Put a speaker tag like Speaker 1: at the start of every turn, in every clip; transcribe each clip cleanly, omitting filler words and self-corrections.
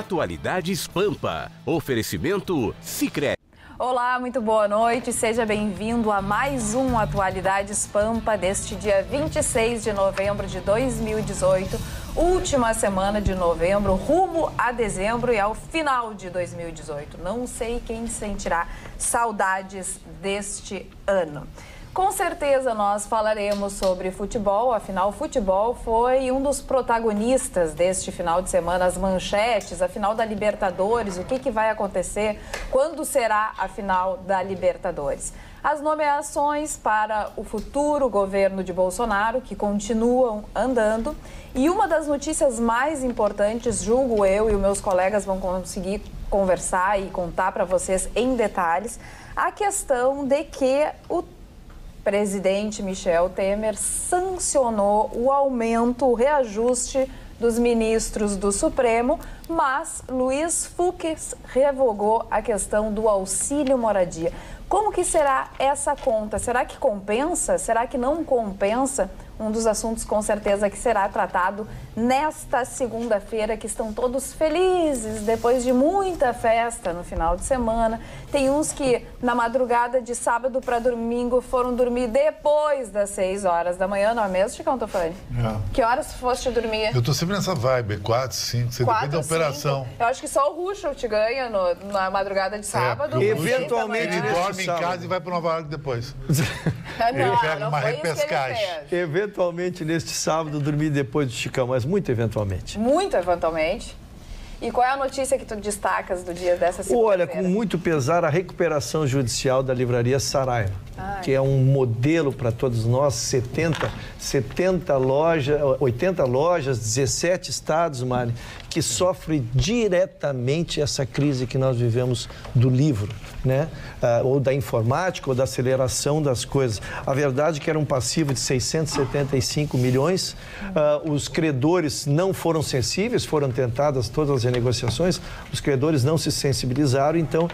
Speaker 1: Atualidades Pampa. Oferecimento Sicredi.
Speaker 2: Olá, muito boa noite. Seja bem-vindo a mais um Atualidades Pampa deste dia 26 de novembro de 2018. Última semana de novembro, rumo a dezembro e ao final de 2018. Não sei quem sentirá saudades deste ano. Com certeza nós falaremos sobre futebol, afinal o futebol foi um dos protagonistas deste final de semana, as manchetes, a final da Libertadores, o que vai acontecer, quando será a final da Libertadores. As nomeações para o futuro governo de Bolsonaro, que continuam andando, e uma das notícias mais importantes, julgo eu e os meus colegas vão conseguir conversar e contar para vocês em detalhes, a questão de que o presidente Michel Temer sancionou o aumento, o reajuste dos ministros do Supremo, mas Luiz Fux revogou a questão do auxílio moradia. Como que será essa conta? Será que compensa? Será que não compensa? Um dos assuntos, com certeza, que será tratado nesta segunda-feira, que estão todos felizes, depois de muita festa no final de semana. Tem uns que, na madrugada de sábado para domingo, foram dormir depois das 6 horas da manhã, não é mesmo, Chicão Tofani? Que horas foste dormir?
Speaker 3: Eu tô sempre nessa vibe, 4, 5, você depende da operação.
Speaker 2: Eu acho que só o Ruschel te ganha na madrugada de sábado.
Speaker 3: Eventualmente ele dorme em casa e vai para Nova York depois.
Speaker 2: Ele pega uma repescagem.
Speaker 4: Eventualmente, neste sábado, dormi depois do Chicão, mas muito eventualmente.
Speaker 2: Muito eventualmente. E qual é a notícia que tu destacas do dia dessa segunda-feira?
Speaker 4: Olha, com muito pesar, a recuperação judicial da livraria Saraiva, que é um modelo para todos nós, 80 lojas, 80 lojas, 17 estados, Mari, que sofre diretamente essa crise que nós vivemos do livro, né? Ou da informática, ou da aceleração das coisas. A verdade é que era um passivo de 675 milhões, os credores não foram sensíveis, foram tentadas todas as renegociações, os credores não se sensibilizaram, então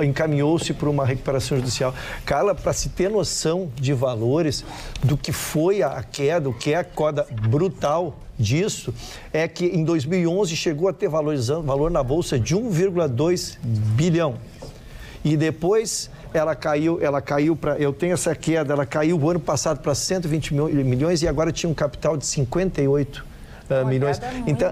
Speaker 4: encaminhou-se para uma recuperação judicial. Carla, para se ter noção de valores do que foi a queda, o que é a queda brutal disso, é que em 2011 chegou a ter valor na Bolsa de 1,2 bilhão. E depois ela caiu para, eu tenho essa queda, ela caiu o ano passado para 120 milhões e agora tinha um capital de 58 milhões.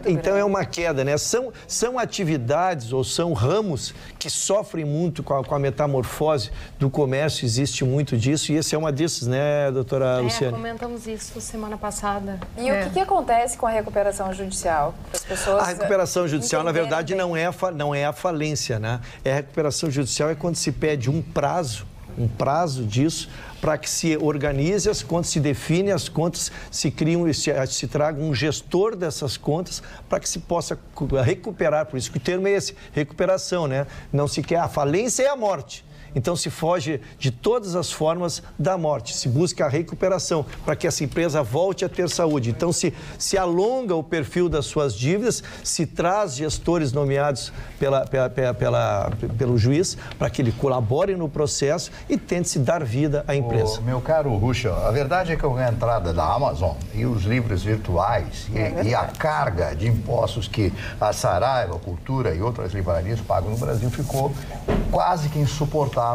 Speaker 4: Então é uma queda, né? São atividades ou são ramos que sofrem muito com a metamorfose do comércio, existe muito disso e esse é uma desses, né, doutora Luciane?
Speaker 5: Comentamos isso semana passada.
Speaker 2: E o que acontece com a recuperação judicial? As pessoas
Speaker 4: a recuperação judicial, na verdade, não é a falência, né? A recuperação judicial é quando se pede um prazo disso, para que se organize as contas, se define as contas, se traga um gestor dessas contas para que se possa recuperar. Por isso que o termo é esse, recuperação, né? Não se quer a falência e a morte. Então, se foge de todas as formas da morte, se busca a recuperação para que essa empresa volte a ter saúde. Então, se alonga o perfil das suas dívidas, se traz gestores nomeados pelo juiz para que ele colabore no processo e tente se dar vida à empresa.
Speaker 6: Meu caro Ruschel, a verdade é que com a entrada da Amazon e os livros virtuais e a carga de impostos que a Saraiva, a Cultura e outras livrarias pagam no Brasil ficou quase que insuportável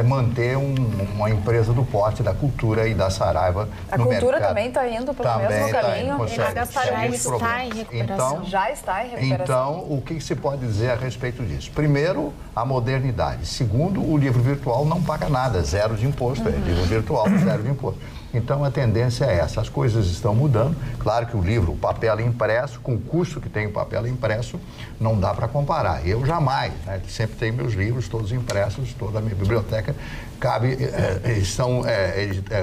Speaker 6: manter uma empresa do porte da Cultura e da Saraiva no mercado.
Speaker 2: A Cultura também está indo para o mesmo caminho.
Speaker 5: A Saraiva está em recuperação.
Speaker 6: Então,
Speaker 2: já está em recuperação.
Speaker 6: Então, o que se pode dizer a respeito disso? Primeiro, a modernidade. Segundo, o livro virtual não paga nada, zero de imposto. É livro virtual, zero de imposto. Então, a tendência é essa. As coisas estão mudando. Claro que o livro, o papel impresso, com o custo que tem o papel impresso, não dá para comparar. Eu jamais, né, sempre tenho meus livros todos impressos, toda a minha biblioteca estão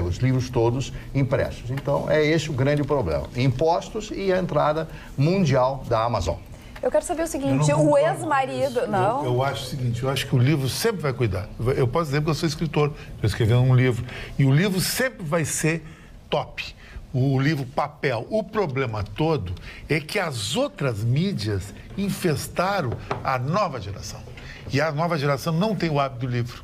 Speaker 6: os livros todos impressos. Então, é esse o grande problema. Impostos e a entrada mundial da Amazon.
Speaker 2: Eu quero saber o seguinte, o ex-marido... Não?
Speaker 3: Eu acho o seguinte, eu acho que o livro sempre vai cuidar. Eu posso dizer que eu sou escritor, eu escrevi um livro. E o livro sempre vai ser top. O livro papel. O problema todo é que as outras mídias infestaram a nova geração. E a nova geração não tem o hábito do livro.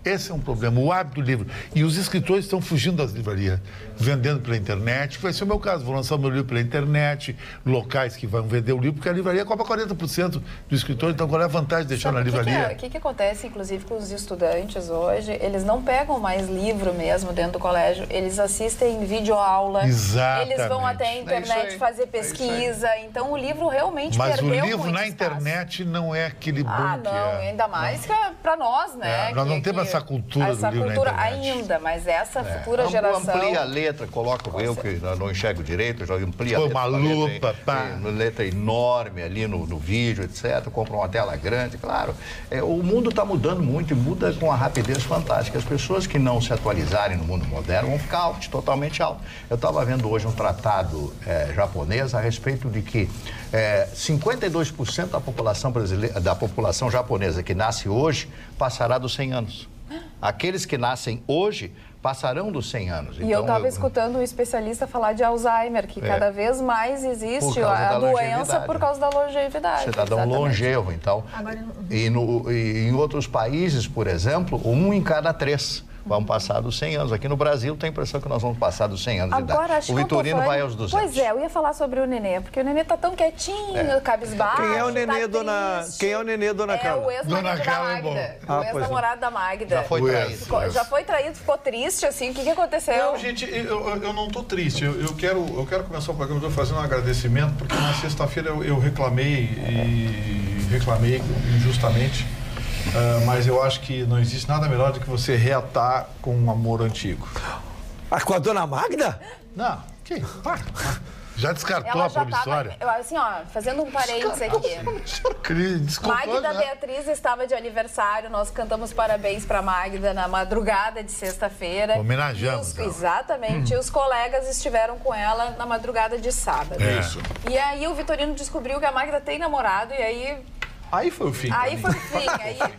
Speaker 3: Esse é um problema, o hábito do livro. E os escritores estão fugindo das livrarias, vendendo pela internet. Vai ser o meu caso, vou lançar o meu livro pela internet, locais que vão vender o livro, porque a livraria cobra 40% do escritor, então qual é a vantagem de deixar na livraria?
Speaker 2: O que acontece, inclusive, com os estudantes hoje? Eles não pegam mais livro mesmo dentro do colégio, eles assistem videoaula,
Speaker 3: Exatamente.
Speaker 2: eles vão até a internet fazer pesquisa, então o livro realmente perdeu muito.
Speaker 3: Mas o livro na
Speaker 2: espaço.
Speaker 3: internet não é aquele boom que
Speaker 2: não, ainda mais que para nós, né?
Speaker 3: Nós não temos essa cultura do livro na internet.
Speaker 2: Ainda, mas essa futura geração...
Speaker 6: Amplia a letra, coloca eu que não enxergo direito, já amplia a
Speaker 3: Põe
Speaker 6: letra.
Speaker 3: uma lupa,
Speaker 6: uma letra enorme ali no vídeo, etc. Compra uma tela grande, claro. O mundo está mudando muito e muda com uma rapidez fantástica. As pessoas que não se atualizarem no mundo moderno vão ficar totalmente alto. Eu estava vendo hoje um tratado japonês a respeito de que 52% da população brasileira, da população japonesa que nasce hoje passará dos 100 anos. Aqueles que nascem hoje passarão dos 100 anos.
Speaker 2: E então, eu estava escutando um especialista falar de Alzheimer, que cada vez mais existe a doença por causa da longevidade.
Speaker 6: Cidadão longevo, então. E em outros países, por exemplo, 1 em cada 3 vão passar dos 100 anos. Aqui no Brasil tem a impressão que nós vamos passar dos 100 anos de idade. O Vitorino vai aos 200.
Speaker 2: Pois é, eu ia falar sobre o Nenê, porque o Nenê tá tão quietinho, cabisbaixo.
Speaker 4: Quem é o Nenê, dona Carla?
Speaker 2: É o ex-marido da Magda. O ex-namorado da Magda.
Speaker 6: Já foi traído.
Speaker 2: Já foi traído, ficou triste, assim. O que aconteceu?
Speaker 7: Não, gente, eu não tô triste. Eu quero começar o programa fazendo um agradecimento, porque na sexta-feira eu reclamei injustamente. Mas eu acho que não existe nada melhor do que você reatar com um amor antigo.
Speaker 4: Com a dona Magda?
Speaker 7: Não, que?
Speaker 3: Já descartou a promissória?
Speaker 2: Assim, fazendo um parênteses aqui.
Speaker 3: Desculpa,
Speaker 2: Magda Beatriz estava de aniversário, nós cantamos parabéns para Magda na madrugada de sexta-feira.
Speaker 3: Homenageamos.
Speaker 2: Exatamente. E os colegas estiveram com ela na madrugada de sábado.
Speaker 7: Isso.
Speaker 2: E aí o Vitorino descobriu que a Magda tem namorado e aí...
Speaker 7: Aí foi o fim.
Speaker 2: Aí foi o fim.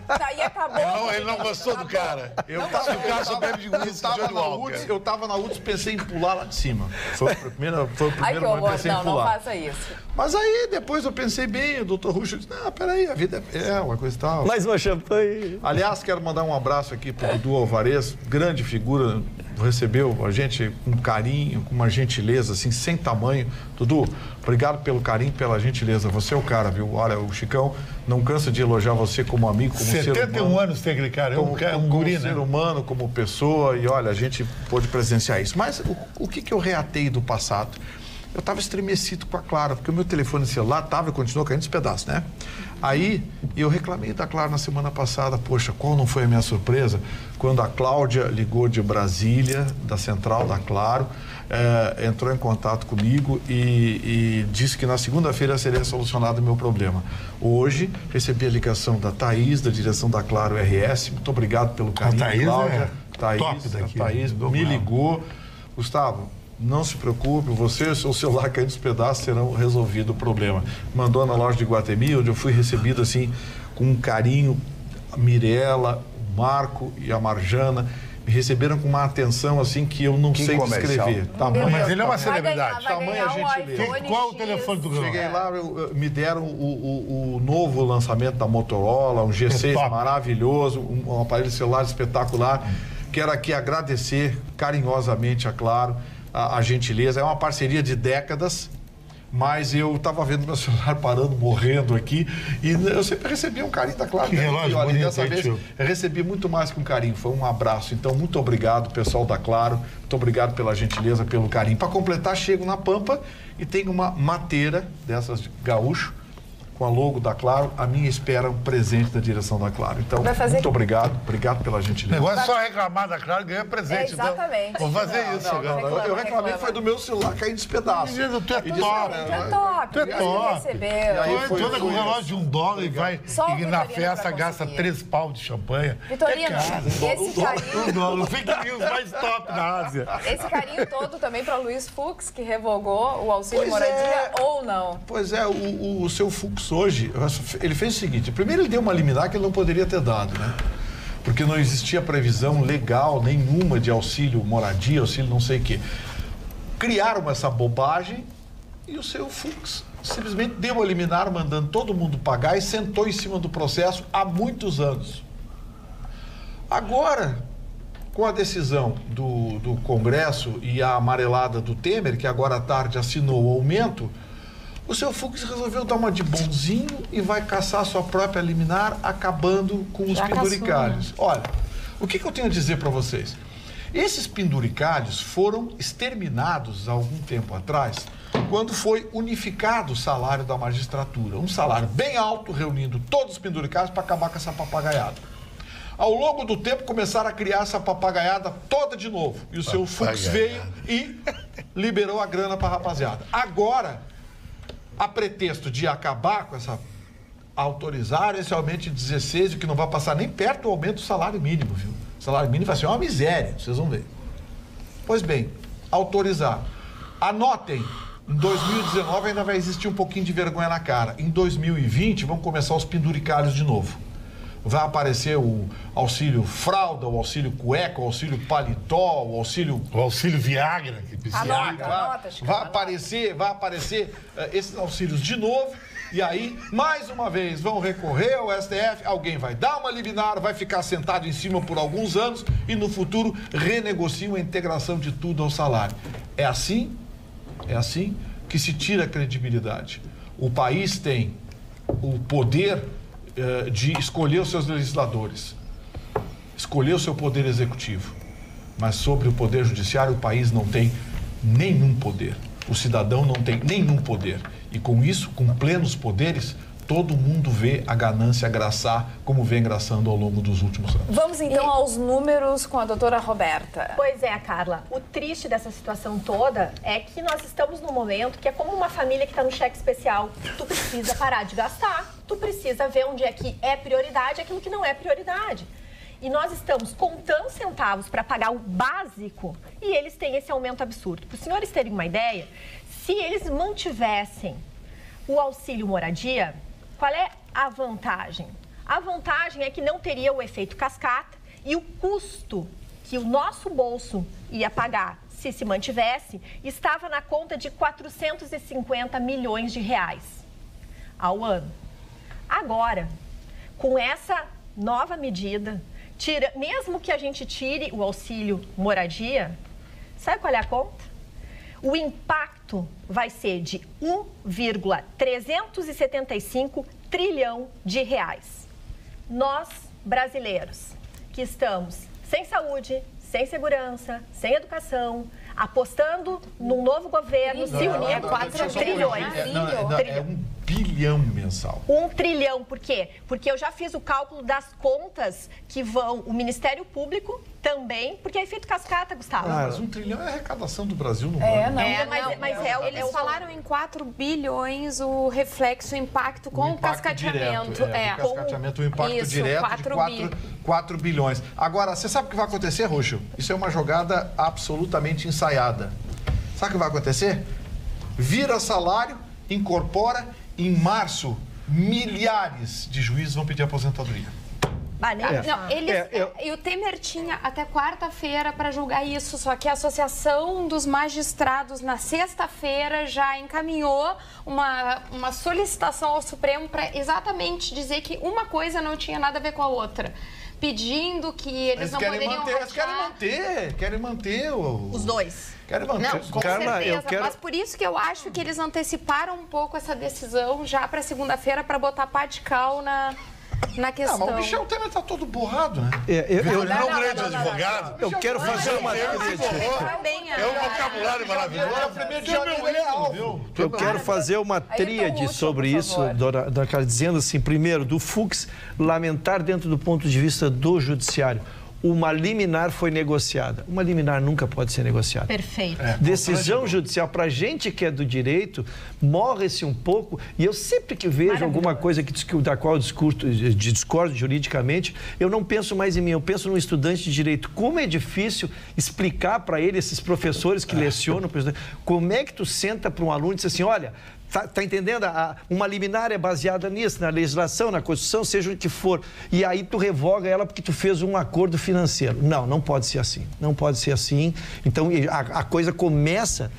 Speaker 2: Aí acabou.
Speaker 3: Ele não gostou do cara.
Speaker 7: O cara só bebe de uísque, eu tava na UTS, pensei em pular lá de cima. Foi o primeiro momento que pensei em pular.
Speaker 2: Não faça isso.
Speaker 7: Mas aí, depois eu pensei bem, o doutor Ruxo disse, peraí, a vida é uma coisa e tal.
Speaker 4: Mais uma champanhe.
Speaker 7: Aliás, quero mandar um abraço aqui pro Dudu Alvarez, grande figura, recebeu a gente com carinho, com uma gentileza, assim, sem tamanho. Dudu, obrigado pelo carinho, pela gentileza. Você é o cara, viu? Olha, o Chicão não cansa de elogiar você como amigo, como ser humano.
Speaker 3: 71 anos tem aquele cara, um guri, né?
Speaker 7: Como ser humano, como pessoa, e olha, a gente pôde presenciar isso. Mas o que eu reatei do passado? Eu estava estremecido com a Clara, porque o meu telefone celular estava e continuou caindo nos pedaços, né? Aí, eu reclamei da Clara na semana passada. Poxa, qual não foi a minha surpresa? Quando a Cláudia ligou de Brasília, da central da Claro, entrou em contato comigo e disse que na segunda-feira seria solucionado o meu problema. Hoje, recebi a ligação da Thaís, da direção da Claro RS. Muito obrigado pelo carinho, Cláudia. Thaís me ligou. Gustavo, não se preocupe, você e o seu celular caindo nos pedaços serão resolvido o problema. Mandou na loja de Iguatemi, onde eu fui recebido assim, com um carinho. A Mirella, o Marco e a Marjana me receberam com uma atenção assim que eu não sei descrever.
Speaker 3: Mas ele é uma celebridade.
Speaker 7: Tamanha gentileza.
Speaker 3: Qual o telefone do Grão?
Speaker 7: Cheguei lá, me deram o novo lançamento da Motorola, um G6 maravilhoso, um aparelho celular espetacular. Quero aqui agradecer carinhosamente, é claro, a gentileza. É uma parceria de décadas, mas eu estava vendo meu celular parando, morrendo aqui, e eu sempre recebi um carinho da Claro.
Speaker 3: Que relógio bonito,
Speaker 7: dessa vez eu recebi muito mais que um carinho, foi um abraço. Então, muito obrigado, pessoal da Claro, muito obrigado pela gentileza, pelo carinho. Para completar, chego na Pampa e tem uma mateira dessas de gaúcho, com a logo da Claro, a minha espera um presente da direção da Claro. Então, muito obrigado pela gentileza.
Speaker 3: O negócio é só reclamar da Claro e ganhar presente.
Speaker 2: Exatamente.
Speaker 3: Então, vou fazer isso.
Speaker 7: Eu reclamei, foi do meu celular cair nos pedaços.
Speaker 3: Tu é top.
Speaker 2: Tu é top.
Speaker 3: Tu anda com um relógio de $1 e vai e na festa gasta 3 pau de champanhe.
Speaker 2: Vitorino, esse carinho...
Speaker 3: O fake news mais top da Ásia.
Speaker 2: Esse carinho todo também para Luiz Fux, que revogou o auxílio moradia, ou não?
Speaker 7: Pois é, o seu Fux hoje, ele fez o seguinte: primeiro ele deu uma liminar que ele não poderia ter dado, né? Porque não existia previsão legal nenhuma de auxílio moradia, auxílio não sei o quê. Criaram essa bobagem e o seu Fux simplesmente deu a liminar, mandando todo mundo pagar, e sentou em cima do processo há muitos anos. Agora, com a decisão do Congresso e a amarelada do Temer, que agora à tarde assinou o aumento, o seu Fux resolveu dar uma de bonzinho e vai caçar sua própria liminar, acabando com os penduricalhos. Olha, o que eu tenho a dizer para vocês? Esses penduricalhos foram exterminados há algum tempo atrás, quando foi unificado o salário da magistratura. Um salário bem alto, reunindo todos os penduricalhos para acabar com essa papagaiada. Ao longo do tempo, começaram a criar essa papagaiada toda de novo. E o seu Fux veio e liberou a grana para a rapaziada. Agora, a pretexto de acabar com essa... autorizar esse aumento de 16, o que não vai passar nem perto do aumento do salário mínimo, viu? O salário mínimo vai ser uma miséria, vocês vão ver. Pois bem, autorizar. Anotem, em 2019 ainda vai existir um pouquinho de vergonha na cara. Em 2020 vão começar os penduricalhos de novo. Vai aparecer o auxílio fralda, o auxílio cueca, o auxílio paletó, o auxílio
Speaker 3: Viagra.
Speaker 7: Vai aparecer esses auxílios de novo. E aí, mais uma vez, vão recorrer ao STF, alguém vai dar uma liminar, vai ficar sentado em cima por alguns anos e no futuro renegociam a integração de tudo ao salário. É assim que se tira a credibilidade. O país tem o poder de escolher os seus legisladores, escolher o seu poder executivo, mas sobre o poder judiciário o país não tem nenhum poder. O cidadão não tem nenhum poder. E com isso, com plenos poderes, todo mundo vê a ganância graçar como vem graçando ao longo dos últimos anos.
Speaker 2: Vamos então aos números com a doutora Roberta.
Speaker 8: Pois é, Carla. O triste dessa situação toda é que nós estamos num momento que é como uma família que está no cheque especial. Tu precisa parar de gastar, tu precisa ver onde é que é prioridade e aquilo que não é prioridade. E nós estamos contando centavos para pagar o básico e eles têm esse aumento absurdo. Para os senhores terem uma ideia, se eles mantivessem o auxílio moradia, qual é a vantagem? A vantagem é que não teria o efeito cascata e o custo que o nosso bolso ia pagar se mantivesse estava na conta de 450 milhões de reais ao ano. Agora, com essa nova medida, mesmo que a gente tire o auxílio moradia, sabe qual é a conta? O impacto vai ser de 1,375 trilhão de reais. Nós, brasileiros, que estamos sem saúde, sem segurança, sem educação, apostando num novo governo, se unir 4 trilhões.
Speaker 7: É 1 bilhão mensal.
Speaker 8: 1 trilhão, por quê? Porque eu já fiz o cálculo das contas que vão o Ministério Público também, porque é efeito cascata, Gustavo.
Speaker 7: Mas 1 trilhão é a arrecadação do Brasil no ano.
Speaker 5: Eles falaram em 4 bilhões o reflexo, o impacto com o cascateamento.
Speaker 7: O cascateamento, o impacto direto de 4 bilhões. Agora, você sabe o que vai acontecer, Roxo? Isso é uma jogada absolutamente ensaiada. Sabe o que vai acontecer? Vira salário, incorpora. Em março, milhares de juízes vão pedir aposentadoria.
Speaker 5: E o Temer tinha até quarta-feira para julgar isso, só que a Associação dos Magistrados, na sexta-feira, já encaminhou uma solicitação ao Supremo para exatamente dizer que uma coisa não tinha nada a ver com a outra. Pedindo que eles não poderiam
Speaker 7: querem manter
Speaker 8: os dois.
Speaker 5: Não, com certeza, mas por isso que eu acho que eles anteciparam um pouco essa decisão já para segunda-feira para botar pá de cal na questão.
Speaker 7: Mas o Michel Temer tá todo borrado, né?
Speaker 3: Ele não é um grande advogado.
Speaker 4: Eu quero fazer uma tríade.
Speaker 3: É um vocabulário maravilhoso.
Speaker 7: É o primeiro de janeiro, ele é alvo.
Speaker 4: Eu quero fazer uma tríade sobre isso, dona Carla, dizendo assim, primeiro, do Fux lamentar dentro do ponto de vista do judiciário. Uma liminar foi negociada. Uma liminar nunca pode ser negociada.
Speaker 8: Perfeito.
Speaker 4: Decisão judicial, para a gente que é do direito, morre-se um pouco. E eu sempre que vejo alguma coisa da qual eu discordo juridicamente, eu não penso mais em mim, eu penso num estudante de direito. Como é difícil explicar para ele, esses professores que lecionam, como é que tu senta para um aluno e diz assim, olha... Tá entendendo? Uma liminar é baseada nisso, na legislação, na Constituição, seja o que for. E aí tu revoga ela porque tu fez um acordo financeiro. Não pode ser assim. Não pode ser assim. Então, a coisa começa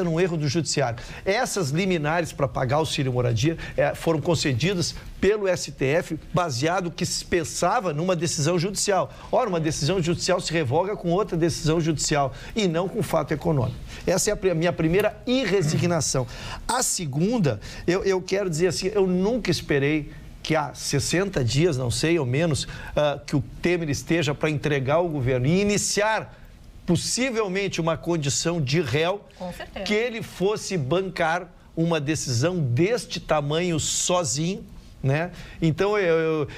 Speaker 4: num erro do judiciário. Essas liminares para pagar auxílio moradia foram concedidas pelo STF, baseado que se pensava numa decisão judicial. Ora, uma decisão judicial se revoga com outra decisão judicial e não com fato econômico. Essa é a minha primeira irresignação. A segunda, eu quero dizer assim, eu nunca esperei que há 60 dias, não sei, ou menos, que o Temer esteja para entregar o governo e iniciar possivelmente uma condição de réu, que ele fosse bancar uma decisão deste tamanho sozinho, né? Então,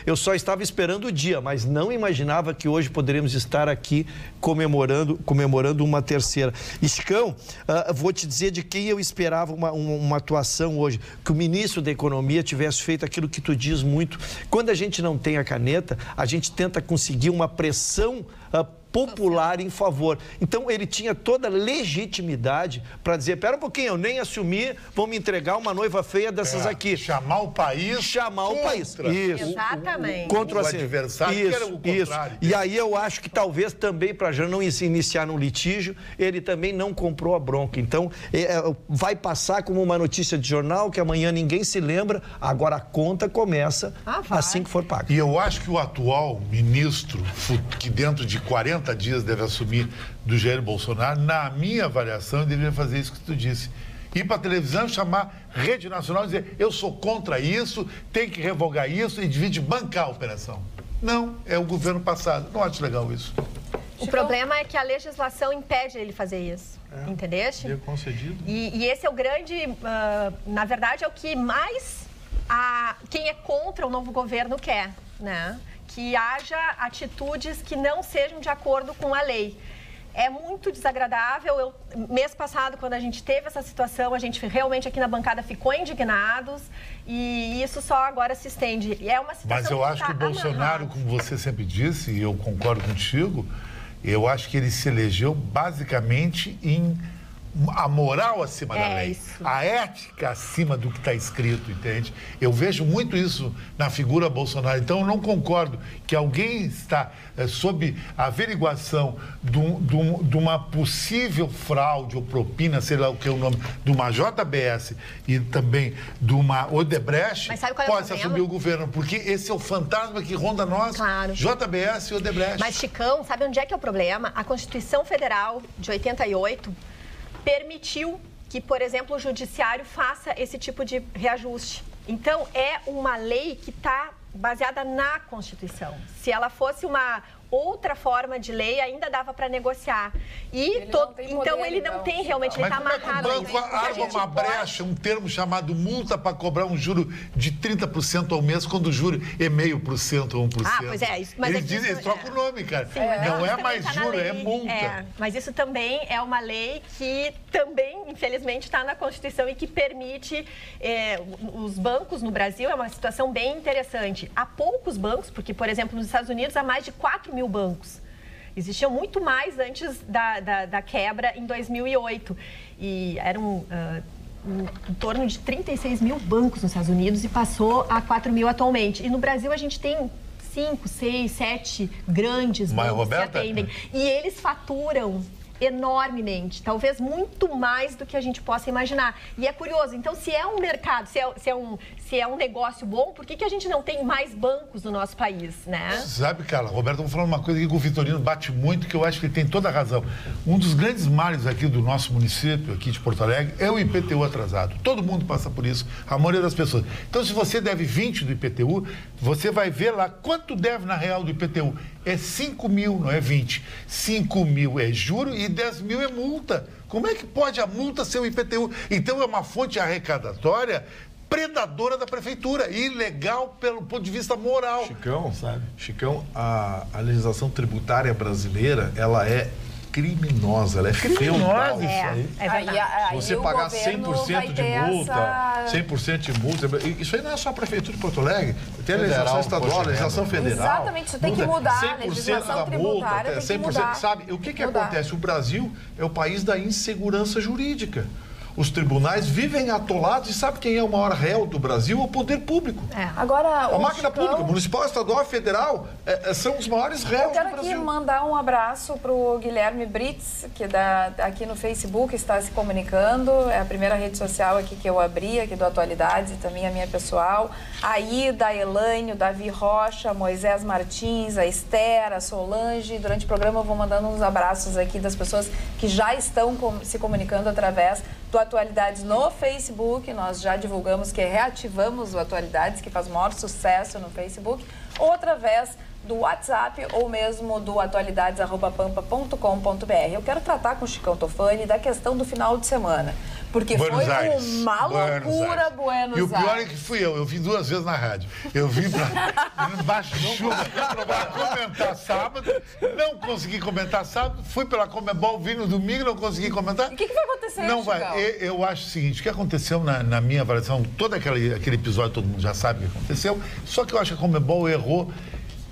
Speaker 4: eu só estava esperando o dia, mas não imaginava que hoje poderíamos estar aqui comemorando uma terceira. E, Chicão, vou te dizer de quem eu esperava uma atuação hoje, que o ministro da Economia tivesse feito aquilo que tu diz muito. Quando a gente não tem a caneta, a gente tenta conseguir uma pressão popular em favor. Então, ele tinha toda a legitimidade para dizer, pera um pouquinho, eu nem assumi, vão me entregar uma noiva feia dessas aqui.
Speaker 3: Chamar o país
Speaker 4: Isso.
Speaker 8: Exatamente.
Speaker 4: Contra
Speaker 3: o adversário, que era o contrário.
Speaker 4: E aí eu acho que talvez também, para já não se iniciar num litígio, ele também não comprou a bronca. Então, vai passar como uma notícia de jornal que amanhã ninguém se lembra, agora a conta começa assim que for paga.
Speaker 3: E eu acho que o atual ministro, que dentro de 40 dias deve assumir, do Jair Bolsonaro, na minha avaliação, ele deveria fazer isso que tu disse. Ir para a televisão, chamar Rede Nacional e dizer, eu sou contra isso, tem que revogar isso e divide bancar a operação. Não, é o governo passado. Não acho legal isso.
Speaker 8: O problema é que a legislação impede ele fazer isso, entendeste?
Speaker 7: É concedido.
Speaker 8: E esse é o grande, na verdade, é o que mais quem é contra o novo governo quer, né? Que haja atitudes que não sejam de acordo com a lei. É muito desagradável. Mês passado, quando a gente teve essa situação, a gente realmente aqui na bancada ficou indignados e isso só agora se estende. E é uma situação.
Speaker 3: Mas eu acho que o Bolsonaro, como você sempre disse, e eu concordo contigo, eu acho que ele se elegeu basicamente em a moral acima da lei, isso. A ética acima do que está escrito, entende? Eu vejo muito isso na figura Bolsonaro. Então, eu não concordo que alguém está sob averiguação de uma possível fraude ou propina, sei lá o que é o nome, de uma JBS e também de uma Odebrecht, possa assumir o governo, porque esse é o fantasma que ronda nós, claro. JBS e Odebrecht.
Speaker 8: Mas, Chicão, sabe onde é que é o problema? A Constituição Federal de 88 permitiu que, por exemplo, o judiciário faça esse tipo de reajuste. Então, é uma lei que está baseada na Constituição. Se ela fosse uma outra forma de lei, ainda dava para negociar. E então ele não tem realmente, ele está amarrado.
Speaker 3: Mas como é que o banco abre uma brecha, um termo chamado multa para cobrar um juro de 30% ao mês, quando o juro é 0,5% ou 1%? Ah,
Speaker 8: pois é.
Speaker 3: Eles dizem, troca o nome, cara. Sim, não é mais juro, é multa.
Speaker 8: Mas isso também é uma lei que também, infelizmente, está na Constituição e que permite os bancos no Brasil. É uma situação bem interessante. Há poucos bancos, porque, por exemplo, nos Estados Unidos há mais de 4 mil bancos. Existiam muito mais antes da quebra em 2008. E eram em torno de 36 mil bancos nos Estados Unidos e passou a 4 mil atualmente. E no Brasil a gente tem 5, 6, 7 grandes bancos que atendem. E eles faturam enormemente, talvez muito mais do que a gente possa imaginar. E é curioso, então, se é um mercado, se é um negócio bom, por que a gente não tem mais bancos no nosso país, né?
Speaker 3: Sabe, Carla, Roberto, eu vou falar uma coisa aqui que o Vitorino bate muito, que eu acho que ele tem toda a razão. Um dos grandes males aqui do nosso município, aqui de Porto Alegre, é o IPTU atrasado. Todo mundo passa por isso, a maioria das pessoas. Então, se você deve 20 do IPTU, você vai ver lá quanto deve na real do IPTU. É 5 mil, não é 20. 5 mil é juro e 10 mil é multa. Como é que pode a multa ser o IPTU? Então, é uma fonte arrecadatória predadora da prefeitura, ilegal pelo ponto de vista moral.
Speaker 7: Chicão, sabe? Chicão, a legislação tributária brasileira, ela é criminosa, ela é feudal.
Speaker 8: É verdade.
Speaker 7: Se você pagar 100% de multa, 100% de multa, isso aí não é só a Prefeitura de Porto Alegre, tem a legislação estadual, a legislação federal.
Speaker 2: Exatamente, isso tem que mudar,
Speaker 7: 100%
Speaker 2: a legislação tributária tem que mudar.
Speaker 7: Sabe, o que acontece? O Brasil é o país da insegurança jurídica. os tribunais vivem atolados e sabe quem é o maior réu do Brasil? O poder público.
Speaker 2: Agora,
Speaker 7: A máquina pública, municipal, estadual, federal, são os maiores réus do Brasil.
Speaker 2: Eu quero aqui mandar um abraço para o Guilherme Brits, que aqui no Facebook está se comunicando. É a primeira rede social aqui que eu abri, aqui do Atualidades, e também a minha pessoal. A Ida, a Elaine, o Davi Rocha, Moisés Martins, a Esther, a Solange. Durante o programa eu vou mandando uns abraços aqui das pessoas que já estão se comunicando através do Atualidades no Facebook. Nós já divulgamos que reativamos o Atualidades, que faz o maior sucesso no Facebook, ou através do WhatsApp ou mesmo do atualidades@pampa.com.br. Eu quero tratar com o Chicão Tofani da questão do final de semana, porque
Speaker 3: Buenos
Speaker 2: foi
Speaker 3: Aires.
Speaker 2: uma loucura Buenos Aires.
Speaker 3: E o pior é que fui eu vim 2 vezes na rádio. Eu vim embaixo de chuva para comentar sábado, não consegui comentar sábado, fui pela Comebol, vim no domingo, não consegui comentar.
Speaker 2: O que vai acontecer,
Speaker 3: Não
Speaker 2: Chicão?
Speaker 3: vai. Eu acho o seguinte, o que aconteceu na minha avaliação, todo aquele episódio, todo mundo já sabe o que aconteceu, só que eu acho que a Comebol errou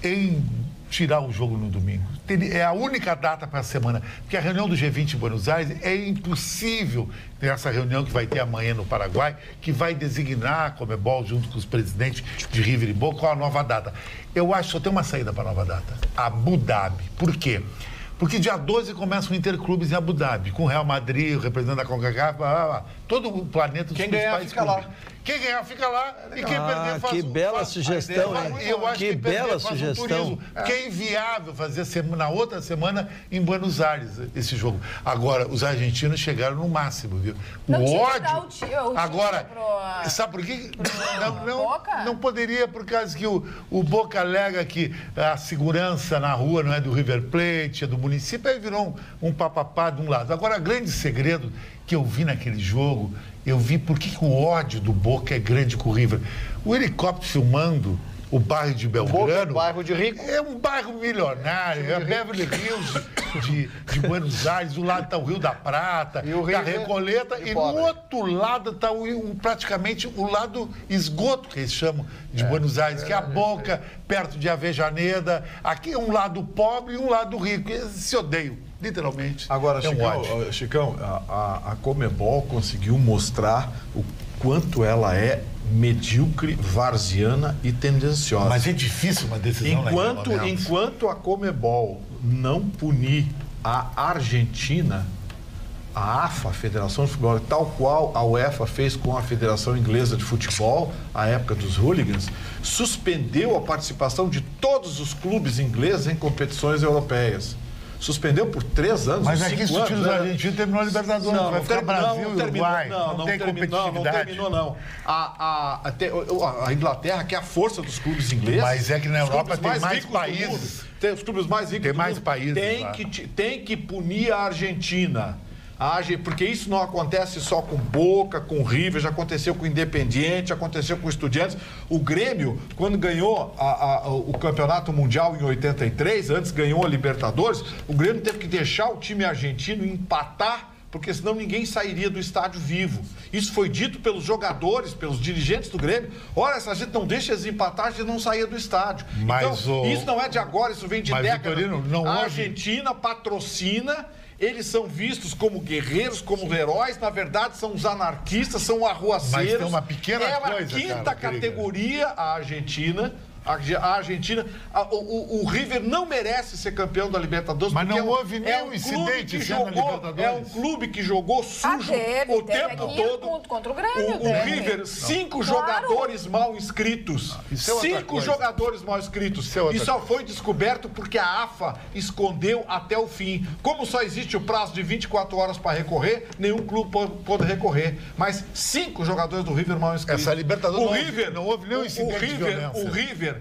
Speaker 3: em tirar o jogo no domingo. É a única data para a semana, porque a reunião do G20 em Buenos Aires é impossível ter essa reunião que vai ter amanhã no Paraguai, que vai designar a Comebol junto com os presidentes de River e Boca qual a nova data. Eu acho que só tem uma saída para a nova data, Abu Dhabi. Por quê? Porque dia 12 começam Interclubes em Abu Dhabi, com o Real Madrid, o representante da CONCACAF, todo o planeta dos
Speaker 7: Quem ganhar,
Speaker 3: principais
Speaker 7: fica lá.
Speaker 3: clubes. Quem ganhar, fica lá. E quem perder, faz
Speaker 4: que bela sugestão, hein?
Speaker 3: Eu acho
Speaker 4: Que
Speaker 3: perder,
Speaker 4: bela
Speaker 3: faz
Speaker 4: sugestão.
Speaker 3: turismo. Porque é inviável fazer na outra semana em Buenos Aires esse jogo. Agora, os argentinos chegaram no máximo, viu?
Speaker 2: Não
Speaker 3: o
Speaker 2: tinha que
Speaker 3: ódio.
Speaker 2: dar o tiro
Speaker 3: Agora,
Speaker 2: pro-
Speaker 3: sabe por quê?
Speaker 2: Boca?
Speaker 3: Não poderia, por causa que o Boca alega que a segurança na rua não é do River Plate, é do município, aí virou um papapá de um lado. Agora, grande segredo que eu vi naquele jogo, eu vi por que o ódio do Boca é grande com o River. O helicóptero filmando o bairro de Belgrano.
Speaker 6: Boca é um bairro de rico.
Speaker 3: É um bairro milionário, é Beverly Hills de Buenos Aires, do lado está o Rio da Prata,
Speaker 6: E o
Speaker 3: da
Speaker 6: River
Speaker 3: Recoleta,
Speaker 6: de
Speaker 3: e
Speaker 6: pobre.
Speaker 3: no outro lado está praticamente o lado esgoto, que eles chamam de Buenos Aires, que é a Boca, perto de Avejaneda. Aqui é um lado pobre e um lado rico. Eles se odeiam, literalmente.
Speaker 7: Agora,
Speaker 3: é um ódio.
Speaker 7: Chicão, a Comebol conseguiu mostrar o quanto ela é medíocre, varziana e tendenciosa.
Speaker 3: Mas é difícil uma decisão
Speaker 7: Enquanto a Comebol não punir a Argentina, a AFA, a Federação de Futebol, tal qual a UEFA fez com a Federação Inglesa de Futebol, à época dos hooligans, suspendeu a participação de todos os clubes ingleses em competições europeias. Suspendeu por 3 anos,
Speaker 3: Mas aqui,
Speaker 7: 5
Speaker 3: se o
Speaker 7: anos.
Speaker 3: time dos argentinos terminou a Libertadores, vai ficar Brasil e Uruguai. Não tem competitividade.
Speaker 7: Não terminou, não. A Inglaterra, que é a força dos clubes ingleses.
Speaker 3: Mas é que na
Speaker 7: os
Speaker 3: Europa
Speaker 7: clubes
Speaker 3: tem mais
Speaker 7: ricos do
Speaker 3: países.
Speaker 7: mundo, tem os clubes mais ricos
Speaker 3: Tem
Speaker 7: do
Speaker 3: mais
Speaker 7: mundo,
Speaker 3: países lá.
Speaker 7: tem que punir a Argentina. Porque isso não acontece só com Boca, com River, já aconteceu com o Independiente, aconteceu com o Estudiantes. O Grêmio, quando ganhou o Campeonato Mundial em 83, antes ganhou a Libertadores, o Grêmio teve que deixar o time argentino empatar, porque senão ninguém sairia do estádio vivo. Isso foi dito pelos jogadores, pelos dirigentes do Grêmio. Olha, se a gente não deixa eles empatar, a gente não saía do estádio.
Speaker 3: Mas
Speaker 7: então, isso não é de agora, isso vem de décadas.
Speaker 3: Vitorino, não
Speaker 7: a
Speaker 3: houve...
Speaker 7: Argentina patrocina. Eles são vistos como guerreiros, como heróis, na verdade são os anarquistas, são arruaceiros.
Speaker 3: Mas tem uma pequena
Speaker 7: coisa,
Speaker 3: coisa,
Speaker 7: a quinta
Speaker 3: cara,
Speaker 7: categoria, a Argentina. A Argentina, o River não merece ser campeão da Libertadores.
Speaker 3: Mas
Speaker 7: porque
Speaker 3: não houve nenhum incidente esse ano na Libertadores.
Speaker 7: É um clube que jogou sujo o tempo todo.
Speaker 2: Contra o Grêmio.
Speaker 7: O River, 5 jogadores mal inscritos.
Speaker 3: Isso é outra
Speaker 7: 5
Speaker 3: coisa.
Speaker 7: jogadores mal inscritos.
Speaker 3: Isso é outra
Speaker 7: E só foi descoberto porque a AFA escondeu até o fim. Como só existe o prazo de 24 horas para recorrer, nenhum clube pôde recorrer. Mas 5 jogadores do River mal inscritos.
Speaker 3: Essa Libertadores
Speaker 7: não
Speaker 3: houve nenhum incidente de violência.
Speaker 7: O River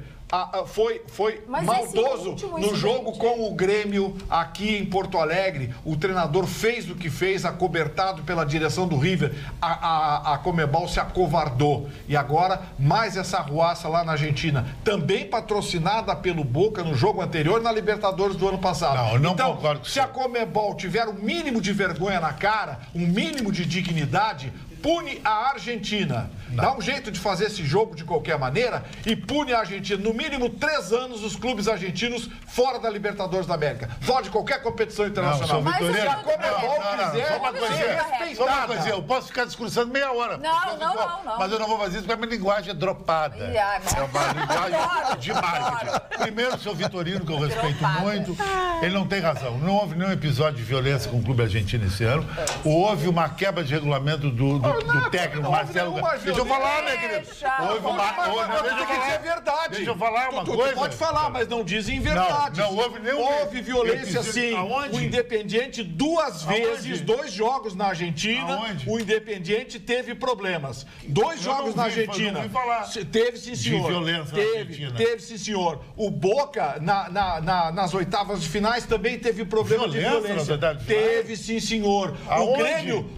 Speaker 7: foi
Speaker 2: Mas
Speaker 7: maldoso
Speaker 2: esse último
Speaker 7: no jogo
Speaker 2: incidente-
Speaker 7: com o Grêmio aqui em Porto Alegre. O treinador fez o que fez, acobertado pela direção do River. A Comebol se acovardou. E agora, mais essa arruaça lá na Argentina, também patrocinada pelo Boca no jogo anterior na Libertadores do ano passado.
Speaker 3: Não, eu não
Speaker 7: então,
Speaker 3: concordo com
Speaker 7: se a Comebol tiver um mínimo de vergonha na cara, um mínimo de dignidade, pune a Argentina. Dá um jeito de fazer esse jogo de qualquer maneira e pune a Argentina. No mínimo 3 anos os clubes argentinos fora da Libertadores da América. Fora de qualquer competição internacional.
Speaker 3: Mas
Speaker 7: se a Comebol quiser,
Speaker 3: só uma coisa, eu posso ficar discursando meia hora.
Speaker 2: Não.
Speaker 3: Mas eu não vou fazer isso porque a minha linguagem é dropada. É uma linguagem de marketing. Primeiro, o seu Vitorino, que eu respeito muito, ele não tem razão. Não houve nenhum episódio de violência com o clube argentino esse ano. Houve uma quebra de regulamento do técnico Marcelo. Deixa eu falar, né, querido? Houve uma...
Speaker 7: verdade.
Speaker 3: Deixa eu falar uma coisa.
Speaker 7: Tu pode falar, mas não dizem verdade.
Speaker 3: Não houve nenhum...
Speaker 7: Houve violência, sim.
Speaker 3: Aonde?
Speaker 7: O Independiente, 2 vezes, 2 jogos na Argentina, o Independiente teve problemas. 2 jogos na Argentina. Teve, sim, senhor.
Speaker 3: De violência na Argentina.
Speaker 7: Teve, sim, senhor. O Boca, nas oitavas de finais, também teve problema de violência. Teve, sim, senhor.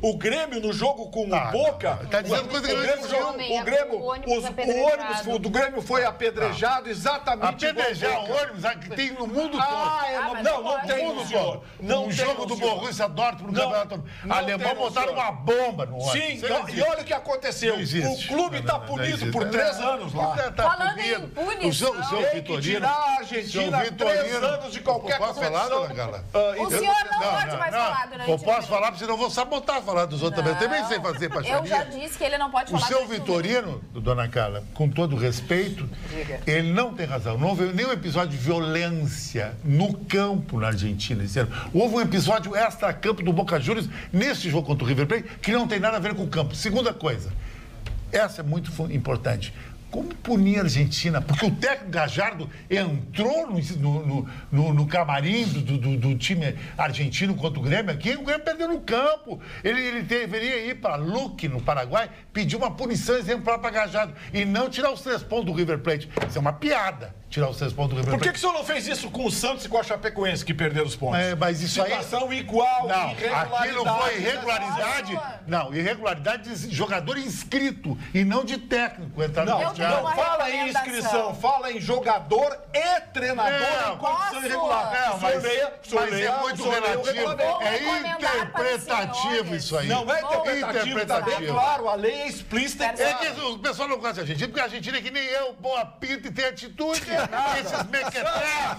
Speaker 7: O Grêmio, no jogo com o Boca...
Speaker 3: Tá dizendo coisa que não existiu.
Speaker 7: O ônibus do Grêmio foi apedrejado exatamente...
Speaker 3: Apedrejar o ônibus que tem no mundo todo.
Speaker 7: Não tem, senhor.
Speaker 3: Um jogo do Borussia Dortmund no campeonato alemão botaram uma bomba no ônibus.
Speaker 7: Sim, e olha o que aconteceu. O clube está punido por 3 anos lá.
Speaker 2: Falando em punição,
Speaker 7: tem que tirar a Argentina 3 anos de qualquer competição.
Speaker 3: Posso falar, dona Carla?
Speaker 2: O senhor não pode mais falar durante
Speaker 3: Eu posso falar, porque senão eu vou sabotar falar dos outros também. Eu também sei fazer paixão.
Speaker 2: Eu já disse que ele não pode falar.
Speaker 3: O seu Vitorino, dona Carla, com todo respeito, ele não tem razão. Não houve nenhum episódio de violência no campo na Argentina esse ano. Houve um episódio extra-campo do Boca Juniors nesse jogo contra o River Plate que não tem nada a ver com o campo. Segunda coisa, essa é muito importante. Como punir a Argentina? Porque o técnico Gajardo entrou no camarim do time argentino contra o Grêmio aqui, o Grêmio perdeu no campo. Ele deveria ir para Luque, no Paraguai, pedir uma punição exemplar para Gajardo e não tirar os 3 pontos do River Plate. Isso é uma piada, tirar os 3 pontos do River Plate.
Speaker 7: Por que o senhor não fez isso com o Santos e com a Chapecoense, que perderam os pontos?
Speaker 3: Mas isso
Speaker 7: situação igual,
Speaker 3: não,
Speaker 7: irregularidade.
Speaker 3: Aquilo foi irregularidade. Não, irregularidade de jogador inscrito e não de técnico entrar no
Speaker 7: Não fala em inscrição, fala em jogador e treinador em condição irregular.
Speaker 3: Mas é muito relativo. É interpretativo isso aí.
Speaker 7: Não é interpretativo, tá bem claro, a lei é explícita.
Speaker 3: É que o pessoal não gosta da Argentina, porque a Argentina é que nem eu, boa pinta e tem atitude. Esses mequetrefes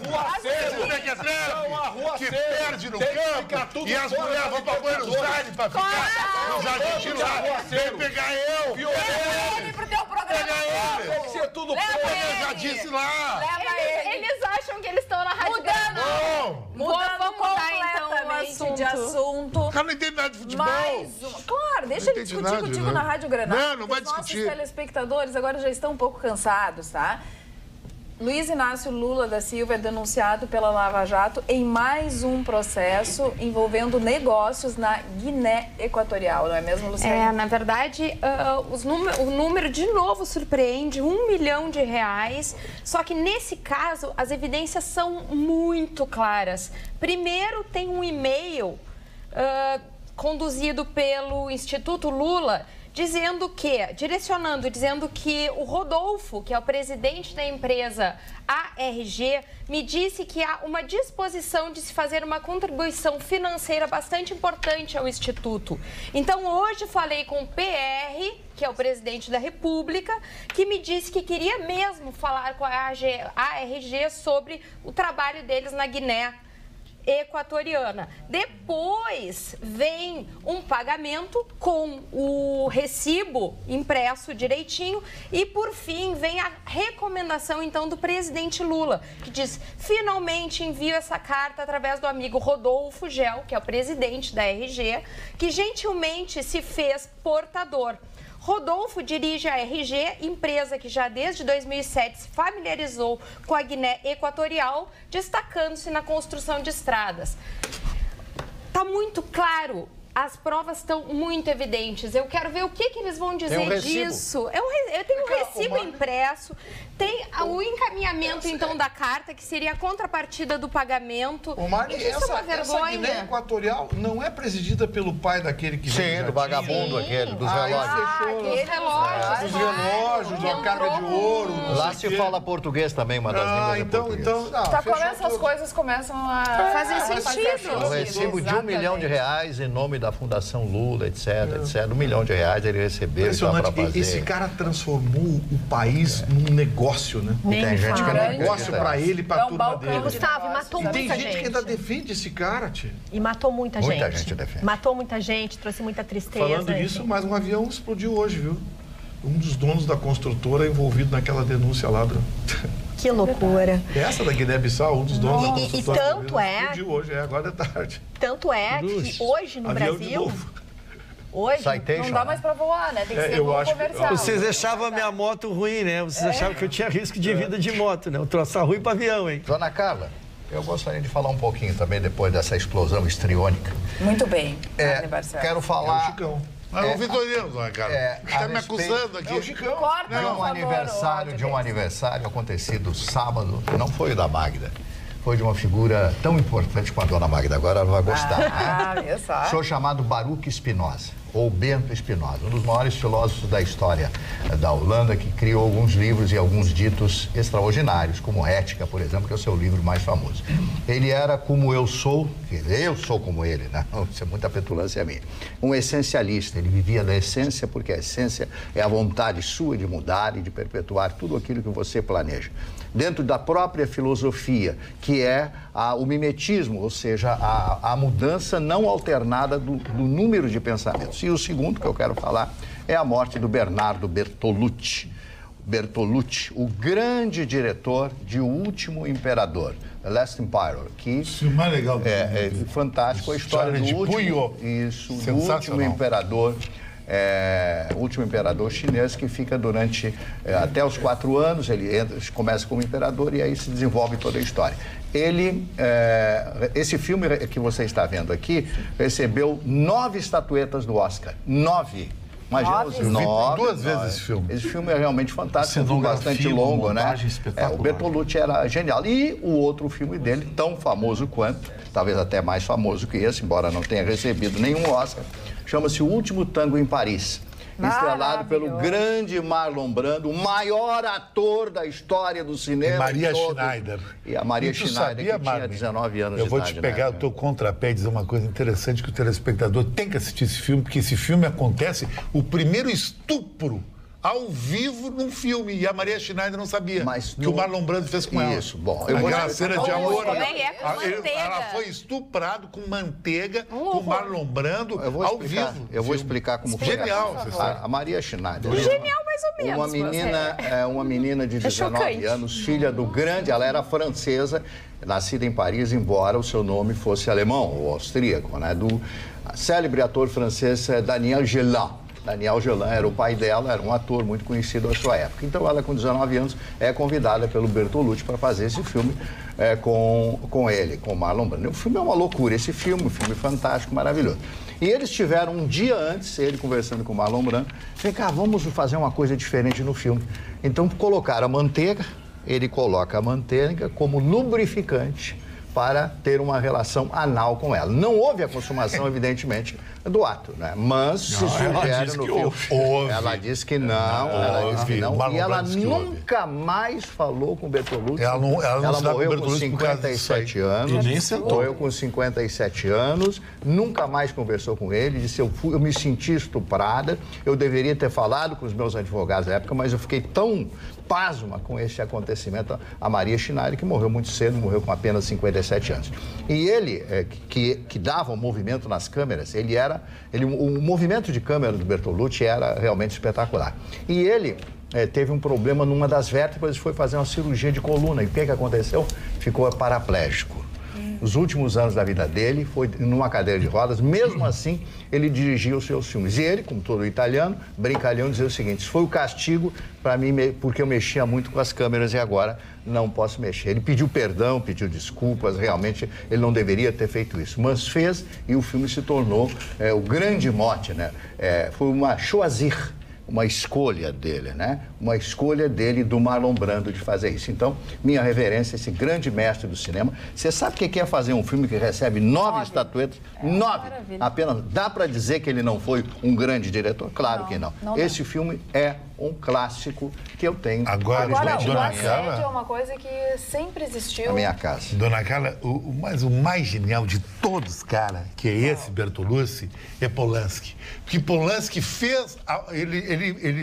Speaker 3: que perde no campo e as mulheres vão pra Buenos Aires pra ficar. Os argentinos lá, vem pegar eu.
Speaker 2: Ele pro teu programa.
Speaker 3: Pega ele.
Speaker 7: Ser tudo
Speaker 3: eu já disse lá.
Speaker 8: Eles acham que eles estão na rádio.
Speaker 2: Mudando completamente de assunto.
Speaker 3: O cara não entende nada de futebol.
Speaker 2: Claro, deixa ele discutir contigo na Rádio Granada.
Speaker 3: Não vai discutir.
Speaker 2: Os nossos telespectadores agora já estão um pouco cansados, tá? Luiz Inácio Lula da Silva é denunciado pela Lava Jato em mais um processo envolvendo negócios na Guiné Equatorial, não é mesmo, Luciana?
Speaker 5: Na verdade, o número de novo surpreende, R$1 milhão. Só que nesse caso, as evidências são muito claras. Primeiro, tem um e-mail conduzido pelo Instituto Lula, dizendo que o Rodolfo, que é o presidente da empresa ARG, me disse que há uma disposição de se fazer uma contribuição financeira bastante importante ao Instituto. Então, hoje falei com o PR, que é o presidente da República, que me disse que queria mesmo falar com a ARG sobre o trabalho deles na Guiné Equatoriana. Depois vem um pagamento com o recibo impresso direitinho e, por fim, vem a recomendação, então, do presidente Lula, que diz, finalmente envio essa carta através do amigo Rodolfo Gel, que é o presidente da RG, que gentilmente se fez portador. Rodolfo dirige a RG, empresa que já desde 2007 se familiarizou com a Guiné Equatorial, destacando-se na construção de estradas. Está muito claro, as provas estão muito evidentes. Eu quero ver o que eles vão dizer disso. Eu tenho um recibo impresso, tem o encaminhamento, então, da carta, que seria a contrapartida do pagamento.
Speaker 7: Essa Guiné Equatorial não é presidida pelo pai daquele que...
Speaker 6: Sim, do vagabundo aquele, dos relógios.
Speaker 7: Dos relógios, da carga de ouro.
Speaker 6: Lá se fala português também, uma das línguas
Speaker 2: quando essas coisas começam a
Speaker 5: fazer sentido.
Speaker 6: O recibo de R$1 milhão em nome da da Fundação Lula, etc, etc. R$1 milhão ele recebeu para fazer.
Speaker 7: Esse cara transformou o país num negócio, né?
Speaker 6: E tem gente que não
Speaker 7: um negócio para ele, para a turma dele.
Speaker 8: Gustavo, matou muita gente.
Speaker 7: E tem gente que ainda defende esse cara, tia.
Speaker 8: E matou muita gente.
Speaker 6: Muita gente defende.
Speaker 8: Matou muita gente, trouxe muita tristeza.
Speaker 7: Falando nisso, mais um avião explodiu hoje, viu? Um dos donos da construtora envolvido naquela denúncia lá.
Speaker 8: Que loucura.
Speaker 7: Essa da Guiné-Bissau, um dos donos da construtora.
Speaker 8: E tanto
Speaker 7: explodiu hoje, agora é tarde.
Speaker 8: Tanto é que hoje no
Speaker 7: Avião
Speaker 8: Brasil...
Speaker 7: de novo.
Speaker 8: Hoje,
Speaker 2: não dá mais pra voar, né? Tem que ser um comercial.
Speaker 4: Vocês achavam a minha moto ruim, né? Vocês achavam que eu tinha risco de vida de moto, né? Eu troçar ruim para avião, hein?
Speaker 6: Dona Carla, eu gostaria de falar um pouquinho também depois dessa explosão histriônica.
Speaker 2: Muito bem, aniversário.
Speaker 6: Quero falar...
Speaker 7: É o Chicão.
Speaker 3: Mas o Vitorino, Dona Carla. Está me acusando aqui.
Speaker 7: É o Chicão.
Speaker 2: Corta,
Speaker 6: De um aniversário acontecido sábado, não foi o da Magda. Foi de uma figura tão importante quanto a Dona Magda. Agora ela vai gostar. Sou chamado Baruch Spinoza, ou Bento Spinoza, um dos maiores filósofos da história da Holanda, que criou alguns livros e alguns ditos extraordinários, como Ética, por exemplo, que é o seu livro mais famoso. Ele era como eu sou como ele, né? Isso é muita petulância minha. Um essencialista, ele vivia da essência, porque a essência é a vontade sua de mudar e de perpetuar tudo aquilo que você planeja. Dentro da própria filosofia, que é o mimetismo, ou seja, a mudança não alternada do número de pensamentos. E o segundo que eu quero falar é a morte do Bernardo Bertolucci. Bertolucci, o grande diretor de O Último Imperador, The Last Emperor, que
Speaker 3: mais legal
Speaker 6: é fantástico, a história do último imperador. O último imperador chinês, que fica durante até os 4 anos, ele começa como imperador e aí se desenvolve toda a história. Esse filme que você está vendo aqui recebeu 9 estatuetas do Oscar. 9. Imagina os 9.
Speaker 3: Duas vezes esse filme.
Speaker 6: Esse filme é realmente fantástico, um filme bastante longo, né? O Bertolucci era genial. E o outro filme dele, tão famoso quanto, talvez até mais famoso que esse, embora não tenha recebido nenhum Oscar, chama-se O Último Tango em Paris. Estrelado pelo grande Marlon Brando, o maior ator da história do cinema.
Speaker 3: E Maria Schneider.
Speaker 6: E a Maria Schneider, que tinha 19 anos de idade.
Speaker 3: Eu vou te pegar o teu contrapé e dizer uma coisa interessante, que o telespectador tem que assistir esse filme, porque esse filme acontece o primeiro estupro ao vivo num filme, e a Maria Schneider não sabia que o Marlon Brando fez com ela.
Speaker 6: Isso, bom.
Speaker 3: Aquela cena de amor.
Speaker 2: Ela
Speaker 3: foi estuprada com manteiga, com Marlon Brando ao vivo.
Speaker 6: Eu vou explicar como foi.
Speaker 3: Genial,
Speaker 6: a Maria Schneider.
Speaker 2: Genial, mais ou menos.
Speaker 6: Uma menina de 19 anos, filha do grande, ela era francesa, nascida em Paris, embora o seu nome fosse alemão ou austríaco, né? Do célebre ator francês Daniel Geland. Daniel Geland era o pai dela, era um ator muito conhecido à sua época. Então ela, com 19 anos, é convidada pelo Bertolucci para fazer esse filme com ele, com Marlon Brando. O filme é uma loucura, esse filme, um filme fantástico, maravilhoso. E eles tiveram um dia antes, ele conversando com o Marlon Brando, vem cá, vamos fazer uma coisa diferente no filme. Então colocaram a manteiga, ele coloca a manteiga como lubrificante para ter uma relação anal com ela. Não houve a consumação, evidentemente, do ato, né? Mas se sugere no filme. Ela disse que não, e ela nunca mais falou com o Bertolucci.
Speaker 3: Ela
Speaker 6: morreu com 57 anos.
Speaker 7: E nem sentou.
Speaker 6: Morreu com 57 anos, nunca mais conversou com ele, disse, eu me senti estuprada, eu deveria ter falado com os meus advogados na época, mas eu fiquei tão pasma com esse acontecimento. A Maria Schneider, que morreu muito cedo, morreu com apenas 57 anos. E ele, que dava um movimento nas câmeras, o movimento de câmera do Bertolucci era realmente espetacular. E ele teve um problema numa das vértebras e foi fazer uma cirurgia de coluna. E o que aconteceu? Ficou paraplégico. Os últimos anos da vida dele foi numa cadeira de rodas, mesmo assim ele dirigia os seus filmes. E ele, como todo italiano, brincalhão, dizia o seguinte, isso foi o castigo para mim, porque eu mexia muito com as câmeras e agora não posso mexer. Ele pediu perdão, pediu desculpas, realmente ele não deveria ter feito isso, mas fez e o filme se tornou o grande mote, né? Foi uma choisir, uma escolha dele, né? Uma escolha dele, do Marlon Brando, de fazer isso. Então, minha reverência, esse grande mestre do cinema. Você sabe o que é fazer um filme que recebe 9 estatuetas? 9! Apenas. Dá para dizer que ele não foi um grande diretor? Claro que não. Esse filme é um clássico que eu tenho.
Speaker 3: Agora,
Speaker 2: o
Speaker 3: Dona
Speaker 2: assédio
Speaker 3: Carla,
Speaker 2: é uma coisa que sempre existiu.
Speaker 6: Na minha casa.
Speaker 3: Dona Carla, o mais genial de todos, cara, que é esse Bertolucci, é Polanski. Porque Polanski fez...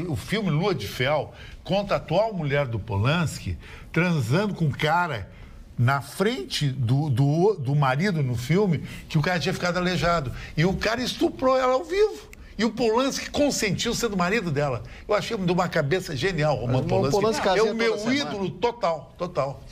Speaker 3: o filme Lua de Fel conta a atual mulher do Polanski transando com um cara na frente do marido no filme, que o cara tinha ficado aleijado. E o cara estuprou ela ao vivo. E o Polanski consentiu sendo marido dela. Eu achei de uma cabeça genial, Roman Polanski. É o meu ídolo total.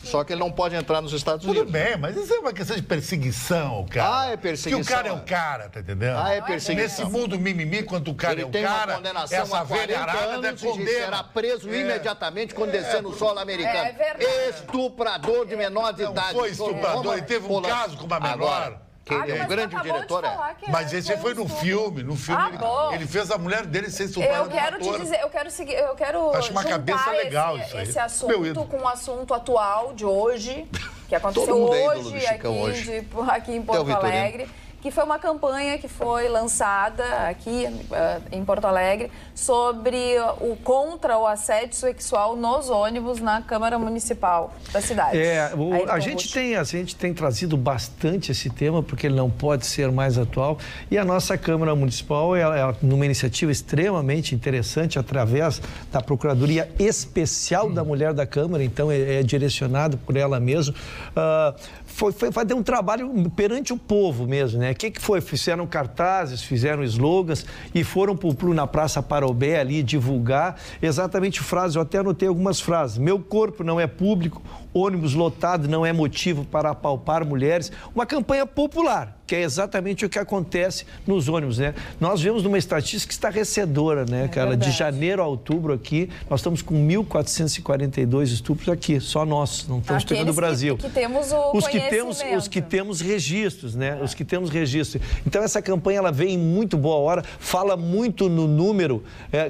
Speaker 6: Só que ele não pode entrar nos Estados
Speaker 3: Tudo
Speaker 6: Unidos.
Speaker 3: bem, mas isso é uma questão de perseguição, cara.
Speaker 6: É perseguição.
Speaker 3: Que o cara é o cara, tá entendendo?
Speaker 6: É perseguição.
Speaker 3: Nesse mundo mimimi, quando o cara
Speaker 6: ele
Speaker 3: é o
Speaker 6: tem
Speaker 3: cara,
Speaker 6: uma condenação
Speaker 3: essa
Speaker 6: a 40
Speaker 3: velharada
Speaker 6: anos
Speaker 3: condena.
Speaker 6: e será preso imediatamente quando descer no solo americano.
Speaker 2: É verdade.
Speaker 6: Estuprador de menor de idade.
Speaker 3: Não foi estuprador, ele teve um caso com uma menor.
Speaker 6: Agora, que ele é um grande diretor,
Speaker 3: Mas esse foi no filme. No filme ele fez a mulher dele ser estuprada.
Speaker 2: Eu quero te dizer, eu quero
Speaker 3: Acho uma cabeça legal isso aí.
Speaker 2: esse assunto com o assunto atual de hoje, que aconteceu hoje aqui em Porto Alegre, que foi uma campanha que foi lançada aqui em Porto Alegre sobre contra o assédio sexual nos ônibus na Câmara Municipal da cidade.
Speaker 4: A gente tem trazido bastante esse tema, porque ele não pode ser mais atual. E a nossa Câmara Municipal é numa iniciativa extremamente interessante, através da Procuradoria Especial da Mulher da Câmara, então é direcionado por ela mesma. Foi fazer um trabalho perante o povo mesmo, né? O que foi? Fizeram cartazes, fizeram slogans e foram na Praça Parobé ali divulgar exatamente frases. Eu até anotei algumas frases. Meu corpo não é público, ônibus lotado não é motivo para apalpar mulheres. Uma campanha popular, que é exatamente o que acontece nos ônibus, né? Nós vemos numa estatística estarrecedora, né, cara? Verdade. De janeiro a outubro aqui, nós estamos com 1.442 estupros aqui, só nós, não estamos pegando o Brasil.
Speaker 2: Que temos
Speaker 4: os que temos registros, né? Os que temos registros. Então, essa campanha, ela vem em muito boa hora, fala muito no número,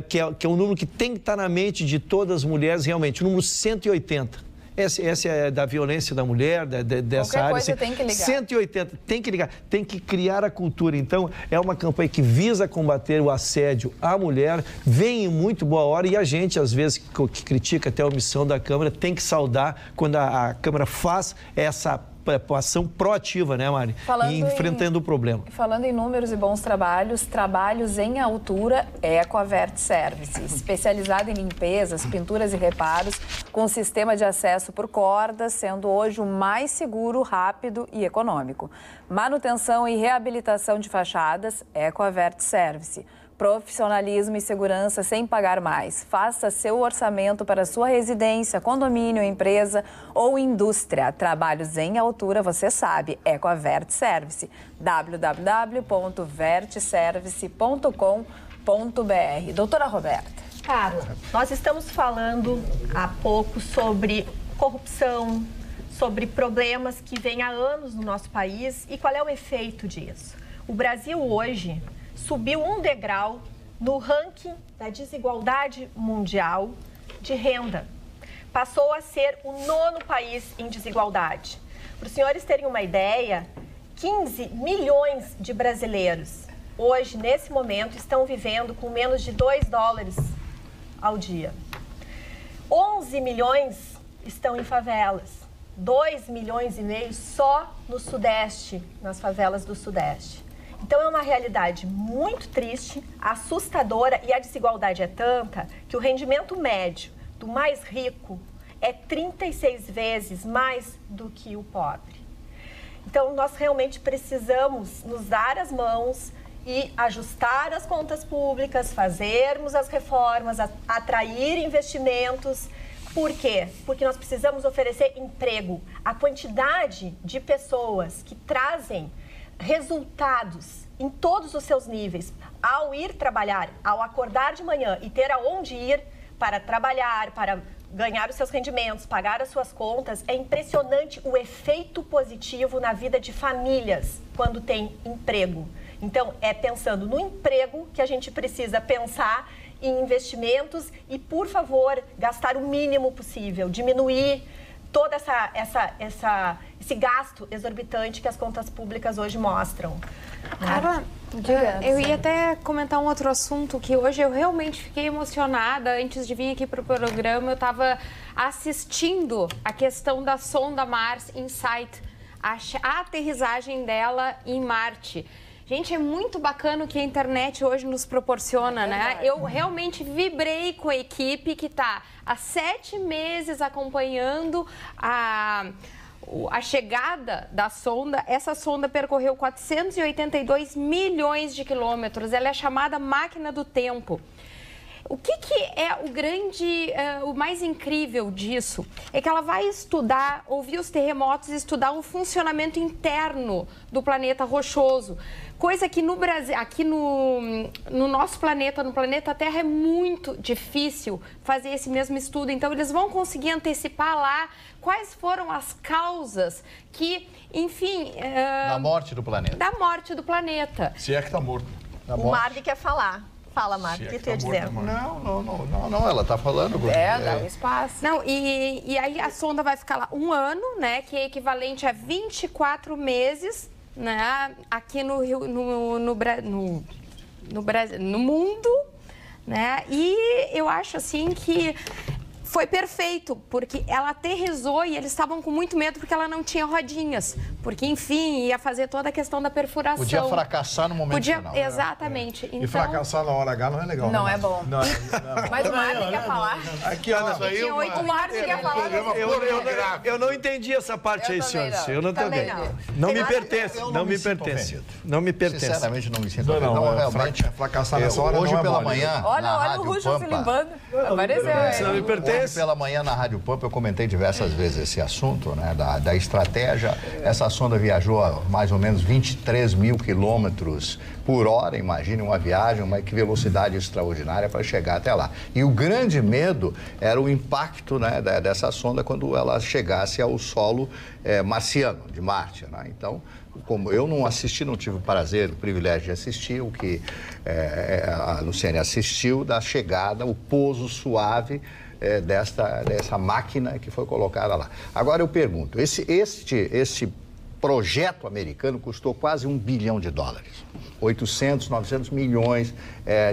Speaker 4: que é um número que tem que estar na mente de todas as mulheres, realmente, o número 180. Essa é da violência da mulher, dessa área.
Speaker 2: Qualquer coisa tem que ligar.
Speaker 4: 180, tem que ligar, tem que criar a cultura. Então, é uma campanha que visa combater o assédio à mulher, vem em muito boa hora e a gente, às vezes, que critica até a omissão da Câmara, tem que saudar quando a Câmara faz essa ação proativa, né, Mari? Enfrentando o problema.
Speaker 2: Falando em números e bons trabalhos em altura, EcoAvert Service, especializada em limpezas, pinturas e reparos, com sistema de acesso por cordas, sendo hoje o mais seguro, rápido e econômico. Manutenção e reabilitação de fachadas, EcoAvert Service. Profissionalismo e segurança sem pagar mais. Faça seu orçamento para sua residência, condomínio, empresa ou indústria. Trabalhos em altura, você sabe, EcoAvert Service. www.vertservice.com.br. Doutora Roberta.
Speaker 8: Carla, nós estamos falando há pouco sobre corrupção, sobre problemas que vêm há anos no nosso país e qual é o efeito disso. O Brasil hoje subiu um degrau no ranking da desigualdade mundial de renda. Passou a ser o 9º país em desigualdade. Para os senhores terem uma ideia, 15 milhões de brasileiros hoje, nesse momento, estão vivendo com menos de $2 ao dia. 11 milhões estão em favelas. 2,5 milhões só no Sudeste, nas favelas do Sudeste. Então, é uma realidade muito triste, assustadora, e a desigualdade é tanta que o rendimento médio do mais rico é 36 vezes mais do que o pobre. Então, nós realmente precisamos nos dar as mãos e ajustar as contas públicas, fazermos as reformas, atrair investimentos. Por quê? Porque nós precisamos oferecer emprego. A quantidade de pessoas que trazem resultados em todos os seus níveis, ao ir trabalhar, ao acordar de manhã e ter aonde ir para trabalhar, para ganhar os seus rendimentos, pagar as suas contas, é impressionante o efeito positivo na vida de famílias quando tem emprego. Então, é pensando no emprego que a gente precisa pensar em investimentos e, por favor, gastar o mínimo possível, diminuir todo esse gasto exorbitante que as contas públicas hoje mostram.
Speaker 5: Carla, Eu ia até comentar um outro assunto que hoje eu realmente fiquei emocionada. Antes de vir aqui para o programa, eu estava assistindo a questão da sonda Mars Insight, a aterrissagem dela em Marte. Gente, é muito bacana o que a internet hoje nos proporciona, né? Eu realmente vibrei com a equipe que está há 7 meses acompanhando a chegada da sonda. Essa sonda percorreu 482 milhões de quilômetros. Ela é chamada máquina do tempo. O que é o mais incrível disso? É que ela vai estudar, ouvir os terremotos e estudar o funcionamento interno do planeta rochoso. Coisa que no Brasil, aqui no nosso planeta, no planeta Terra, é muito difícil fazer esse mesmo estudo. Então, eles vão conseguir antecipar lá quais foram as causas que, enfim...
Speaker 6: Da morte do planeta.
Speaker 5: Da morte do planeta.
Speaker 7: Se é que está morto.
Speaker 8: O Marli quer falar. Fala, Marli, o que tu ia dizer?
Speaker 6: Não, ela está falando.
Speaker 2: Dá um espaço.
Speaker 5: Não, e aí a sonda vai ficar lá 1 ano, né, que é equivalente a 24 meses, né, aqui no mundo, né, e eu acho assim que foi perfeito, porque ela aterrissou e eles estavam com muito medo porque ela não tinha rodinhas. Porque, enfim, ia fazer toda a questão da perfuração.
Speaker 6: Podia fracassar no momento final.
Speaker 5: Exatamente.
Speaker 7: E fracassar na hora H não é legal.
Speaker 2: Não é bom.
Speaker 7: Não.
Speaker 2: Mas o Marli quer falar.
Speaker 7: Aqui, Ana.
Speaker 2: O Marli quer falar.
Speaker 4: Eu não entendi essa parte aí, senhores. Eu não
Speaker 2: também
Speaker 4: também.
Speaker 2: não.
Speaker 4: Não me pertence. Não me pertence. Não me pertence.
Speaker 6: Sinceramente, não me sinto
Speaker 7: Não,
Speaker 6: realmente.
Speaker 7: Fracassar nessa hora
Speaker 6: Hoje
Speaker 7: não é
Speaker 6: pela
Speaker 7: mole.
Speaker 6: manhã,
Speaker 2: Olha
Speaker 6: na
Speaker 2: o
Speaker 6: Rádio
Speaker 2: Russo se
Speaker 6: Pampa,
Speaker 2: limpando. Apareceu
Speaker 4: Não me
Speaker 2: ele.
Speaker 4: pertence.
Speaker 6: Hoje pela manhã na Rádio Pampa eu comentei diversas vezes esse assunto, né, da estratégia. Essa sonda viajou a mais ou menos 23 mil quilômetros por hora, imagine uma viagem, que velocidade extraordinária para chegar até lá. E o grande medo era o impacto, né, dessa sonda quando ela chegasse ao solo marciano, de Marte, né? Então, como eu não assisti, não tive o prazer, o privilégio de assistir, o que a Luciane assistiu da chegada, o pouso suave dessa máquina que foi colocada lá. Agora eu pergunto, esse projeto americano custou quase $1 bilhão, 800, 900 milhões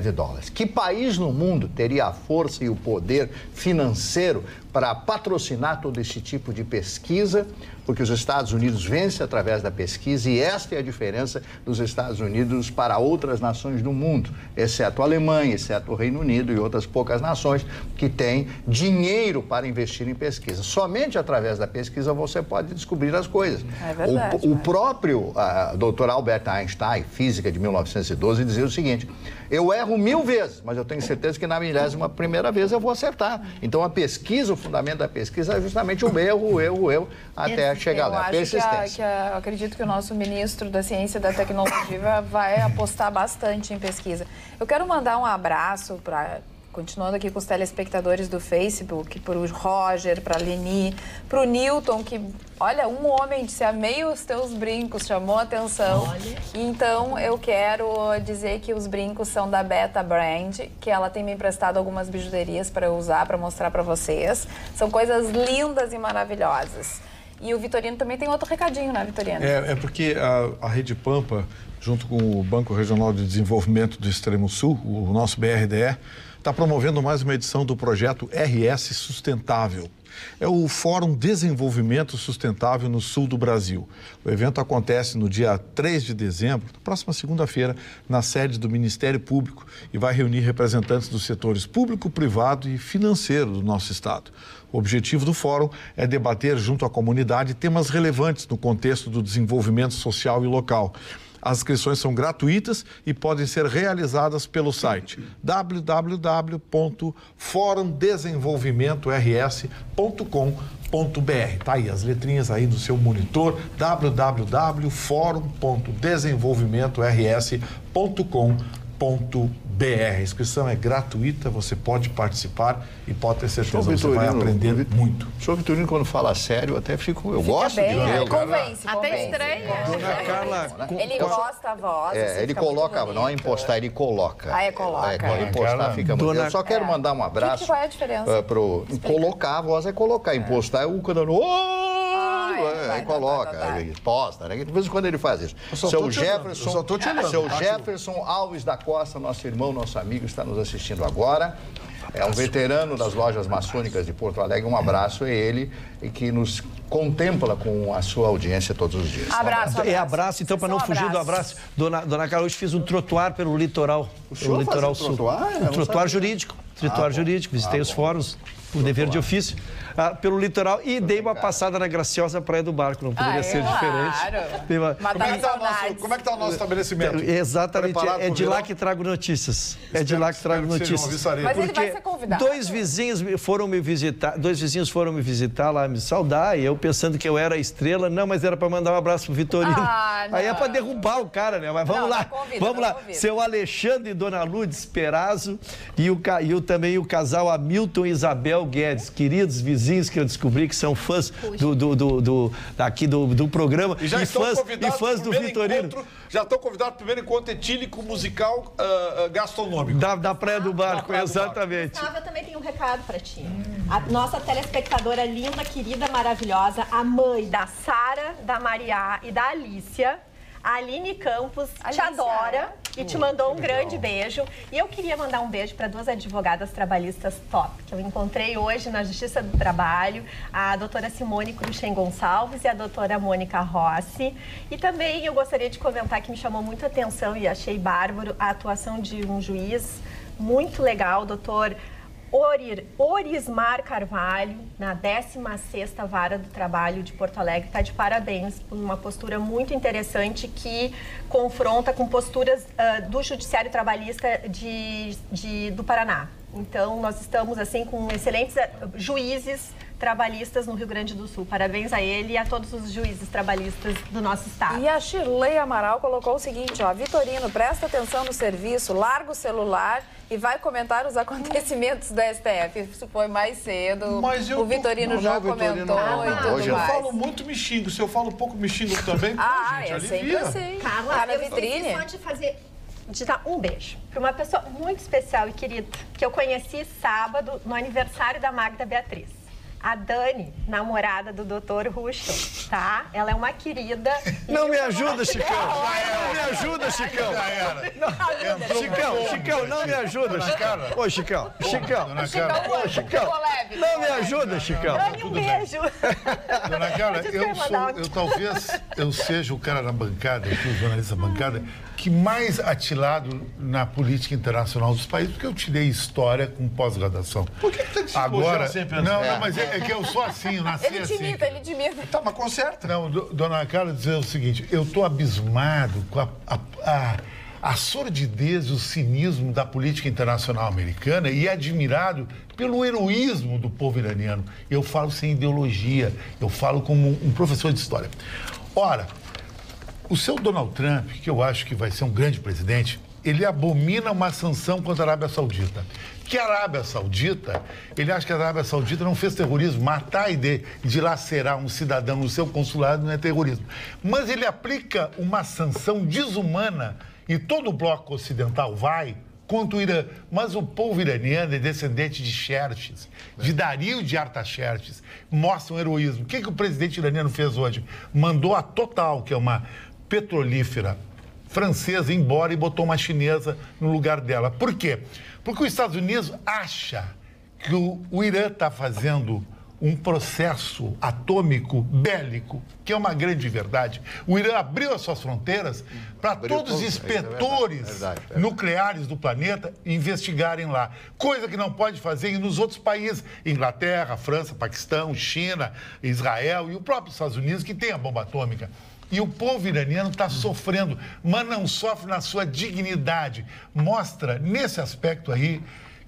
Speaker 6: de dólares. Que país no mundo teria a força e o poder financeiro para patrocinar todo esse tipo de pesquisa? Porque os Estados Unidos vencem através da pesquisa e esta é a diferença dos Estados Unidos para outras nações do mundo, exceto a Alemanha, exceto o Reino Unido e outras poucas nações que têm dinheiro para investir em pesquisa. Somente através da pesquisa você pode descobrir as coisas.
Speaker 2: É verdade.
Speaker 6: O próprio Dr. Albert Einstein, física de 1912, dizia o seguinte: eu erro 1000 vezes, mas eu tenho certeza que na 1000ª vez eu vou acertar. Então a pesquisa, o fundamento da pesquisa é justamente o erro, até chegar lá. Persistência.
Speaker 2: Eu acredito que o nosso ministro da Ciência e da Tecnologia vai apostar bastante em pesquisa. Eu quero mandar um abraço para... Continuando aqui com os telespectadores do Facebook, para o Roger, para a Leni, para o Newton, que, olha, um homem disse, amei os teus brincos, chamou a atenção. Olha. Então, eu quero dizer que os brincos são da Beta Brand, que ela tem me emprestado algumas bijuterias para eu usar, para mostrar para vocês. São coisas lindas e maravilhosas. E o Vitorino também tem outro recadinho, né, Vitorino?
Speaker 7: É porque a Rede Pampa, junto com o Banco Regional de Desenvolvimento do Extremo Sul, o nosso BRDE, está promovendo mais uma edição do projeto RS Sustentável. É o Fórum Desenvolvimento Sustentável no Sul do Brasil. O evento acontece no dia 3 de dezembro, na próxima segunda-feira, na sede do Ministério Público e vai reunir representantes dos setores público, privado e financeiro do nosso estado. O objetivo do fórum é debater junto à comunidade temas relevantes no contexto do desenvolvimento social e local. As inscrições são gratuitas e podem ser realizadas pelo site www.forumdesenvolvimentors.com.br. Tá aí as letrinhas aí do seu monitor, www.forum.desenvolvimentors.com.br. A inscrição é gratuita, você pode participar e pode ter certeza que você vai aprender muito.
Speaker 6: O senhor Vitorino, quando fala sério, até eu gosto
Speaker 2: bem,
Speaker 6: de ver.
Speaker 2: Convence.
Speaker 5: Até estranha.
Speaker 4: Dona Carla,
Speaker 2: Ele gosta a voz.
Speaker 6: Ele coloca, não é impostar, ele coloca.
Speaker 2: Coloca.
Speaker 6: Impostar fica muito. Eu só quero mandar um abraço.
Speaker 2: Qual é a diferença?
Speaker 6: Colocar a voz é colocar. Impostar é o cantando. coloca, posta, né? De vez em quando ele faz isso. Seu Jefferson Alves da Costa, nosso irmão, nosso amigo, está nos assistindo agora. É um veterano das lojas maçônicas de Porto Alegre. Um abraço a ele e que nos contempla com a sua audiência todos os dias.
Speaker 2: Abraço.
Speaker 4: Abraço, então, para não fugir do abraço. Dona Carla, hoje fiz um trotuar pelo litoral.
Speaker 6: O litoral sul.
Speaker 4: Um trotuar jurídico. Visitei os fóruns, o dever de ofício, pelo litoral e dei uma passada na graciosa Praia do Barco. Não poderia ser diferente.
Speaker 7: Como é que está o nosso estabelecimento?
Speaker 4: Exatamente, é de lá que trago notícias. Mas ele
Speaker 2: vai ser convidado.
Speaker 4: Dois vizinhos foram me visitar lá, me saudar, e eu pensando que eu era a estrela. Não, mas era para mandar um abraço pro Vitorino. Aí é para derrubar o cara, né? Mas vamos lá. Seu Alexandre e Dona Lourdes Perazzo e também o casal Hamilton e Isabel Guedes, queridos vizinhos que eu descobri que são fãs do programa
Speaker 7: e
Speaker 4: fãs do Vitorino.
Speaker 7: Já estão convidados para o primeiro encontro etílico musical gastronômico.
Speaker 4: Da Praia do Barco, exatamente.
Speaker 8: Gustavo, eu também tenho um recado para ti. A nossa telespectadora linda, querida, maravilhosa, a mãe da Sara, da Maria e da Alícia, a Aline Campos, te adora e te mandou um grande beijo. E eu queria mandar um beijo para duas advogadas trabalhistas top, que eu encontrei hoje na Justiça do Trabalho, a doutora Simone Cruxem Gonçalves e a doutora Mônica Rossi. E também eu gostaria de comentar que me chamou muita atenção e achei bárbaro a atuação de um juiz muito legal, doutor Orismar Carvalho, na 16ª Vara do Trabalho de Porto Alegre. Está de parabéns por uma postura muito interessante que confronta com posturas do Judiciário Trabalhista do Paraná. Então, nós estamos assim com excelentes juízes trabalhistas no Rio Grande do Sul. Parabéns a ele e a todos os juízes trabalhistas do nosso estado.
Speaker 2: E a Shirley Amaral colocou o seguinte, Vitorino, presta atenção no serviço, larga o celular e vai comentar os acontecimentos do STF. Isso foi mais cedo. O Vitorino já comentou e tudo mais.
Speaker 7: Eu falo muito, me xingo. Se eu falo pouco, me xingo também.
Speaker 2: Gente, sempre assim.
Speaker 8: Carla,
Speaker 2: na vitrine.
Speaker 8: De dar um beijo para uma pessoa muito especial e querida que eu conheci sábado no aniversário da Magda Beatriz. A Dani, namorada do Dr. Ruschel, tá? Ela é uma querida.
Speaker 4: Não me ajuda, Chicão. Não me ajuda, Chicão. Chicão, não me ajuda, Chicão. Ô, Chicão. Não me ajuda, Chicão.
Speaker 8: Dani, um beijo.
Speaker 3: Dona Carla, eu seja o cara na bancada, aqui, o jornalista da bancada, que mais atilado na política internacional dos países, porque eu tirei história com pós-graduação.
Speaker 7: Por que tem que se
Speaker 3: agora
Speaker 7: sempre
Speaker 3: não, mas é que eu sou assim, eu nasci assim.
Speaker 2: Ele imita.
Speaker 7: Tá, mas conserta.
Speaker 3: Não, dona Carla, dizer o seguinte, eu estou abismado com a sordidez e o cinismo da política internacional americana e admirado pelo heroísmo do povo iraniano. Eu falo sem ideologia, eu falo como um professor de história. Ora, o seu Donald Trump, que eu acho que vai ser um grande presidente, ele abomina uma sanção contra a Arábia Saudita. Que a Arábia Saudita, ele acha que a Arábia Saudita não fez terrorismo, matar e dilacerar um cidadão no seu consulado não é terrorismo. Mas ele aplica uma sanção desumana e todo o bloco ocidental vai contra o Irã. Mas o povo iraniano é descendente de Xerxes, de Dario de Artaxerxes, mostra um heroísmo. O que o presidente iraniano fez hoje? Mandou a Total, que é uma petrolífera francesa, embora e botou uma chinesa no lugar dela. Por quê? Porque os Estados Unidos acha que o Irã está fazendo um processo atômico bélico, que é uma grande verdade. O Irã abriu as suas fronteiras para todos os inspetores nucleares do planeta investigarem lá. Coisa que não pode fazer nos outros países. Inglaterra, França, Paquistão, China, Israel e o próprio Estados Unidos, que tem a bomba atômica. E o povo iraniano está sofrendo, mas não sofre na sua dignidade. Mostra, nesse aspecto aí,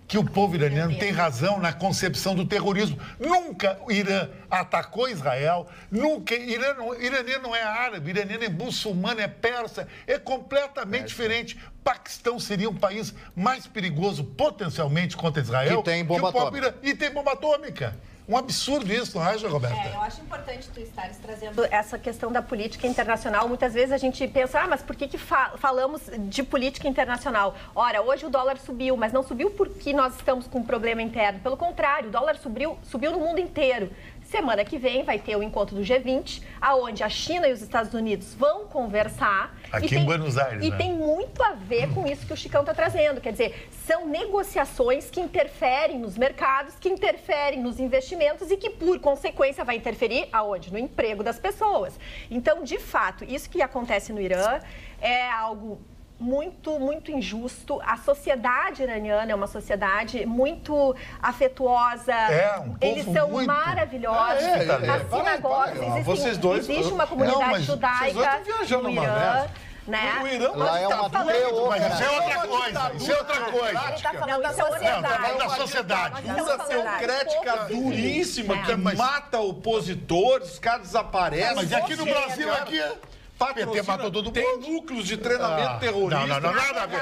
Speaker 3: que o povo iraniano tem razão na concepção do terrorismo. Nunca o Irã atacou Israel, nunca. Iraniano não é árabe, iraniano é muçulmano, é persa, é completamente diferente. Paquistão seria um país mais perigoso potencialmente contra Israel.
Speaker 6: Que tem bomba atômica.
Speaker 3: E tem bomba atômica. Um absurdo isso, não acha, Roberta?
Speaker 8: Eu acho importante tu estares trazendo essa questão da política internacional. Muitas vezes a gente pensa, mas por que falamos de política internacional? Ora, hoje o dólar subiu, mas não subiu porque nós estamos com um problema interno. Pelo contrário, o dólar subiu no mundo inteiro. Semana que vem vai ter o encontro do G20, aonde a China e os Estados Unidos vão conversar.
Speaker 3: Aqui em Buenos Aires,
Speaker 8: E
Speaker 3: né?
Speaker 8: tem muito a ver com isso que o Chicão está trazendo. Quer dizer, são negociações que interferem nos mercados, que interferem nos investimentos e que, por consequência, vai interferir aonde? No emprego das pessoas. Então, de fato, isso que acontece no Irã é algo muito, muito injusto. A sociedade iraniana é uma sociedade muito afetuosa.
Speaker 3: Um povo
Speaker 8: Eles são
Speaker 3: muito...
Speaker 8: maravilhosos. Nas sinagogas
Speaker 7: Vocês dois...
Speaker 8: existe uma comunidade
Speaker 7: Vocês
Speaker 8: judaica
Speaker 7: dois estão viajando
Speaker 8: no
Speaker 7: numa
Speaker 8: Irã.
Speaker 7: dessa.
Speaker 8: Né?
Speaker 7: O Irã
Speaker 6: Lá é uma teocracia.
Speaker 3: Mas isso é outra coisa. Isso é outra coisa.
Speaker 2: Ele está falando da
Speaker 3: Não, tá
Speaker 2: sociedade.
Speaker 3: falando da sociedade.
Speaker 7: Uma teocrática duríssima que mata opositores, os caras desaparecem.
Speaker 3: Mas aqui no Brasil, aqui... PT matou todo mundo.
Speaker 7: Tem núcleos de treinamento terrorista.
Speaker 3: Não, nada a ver.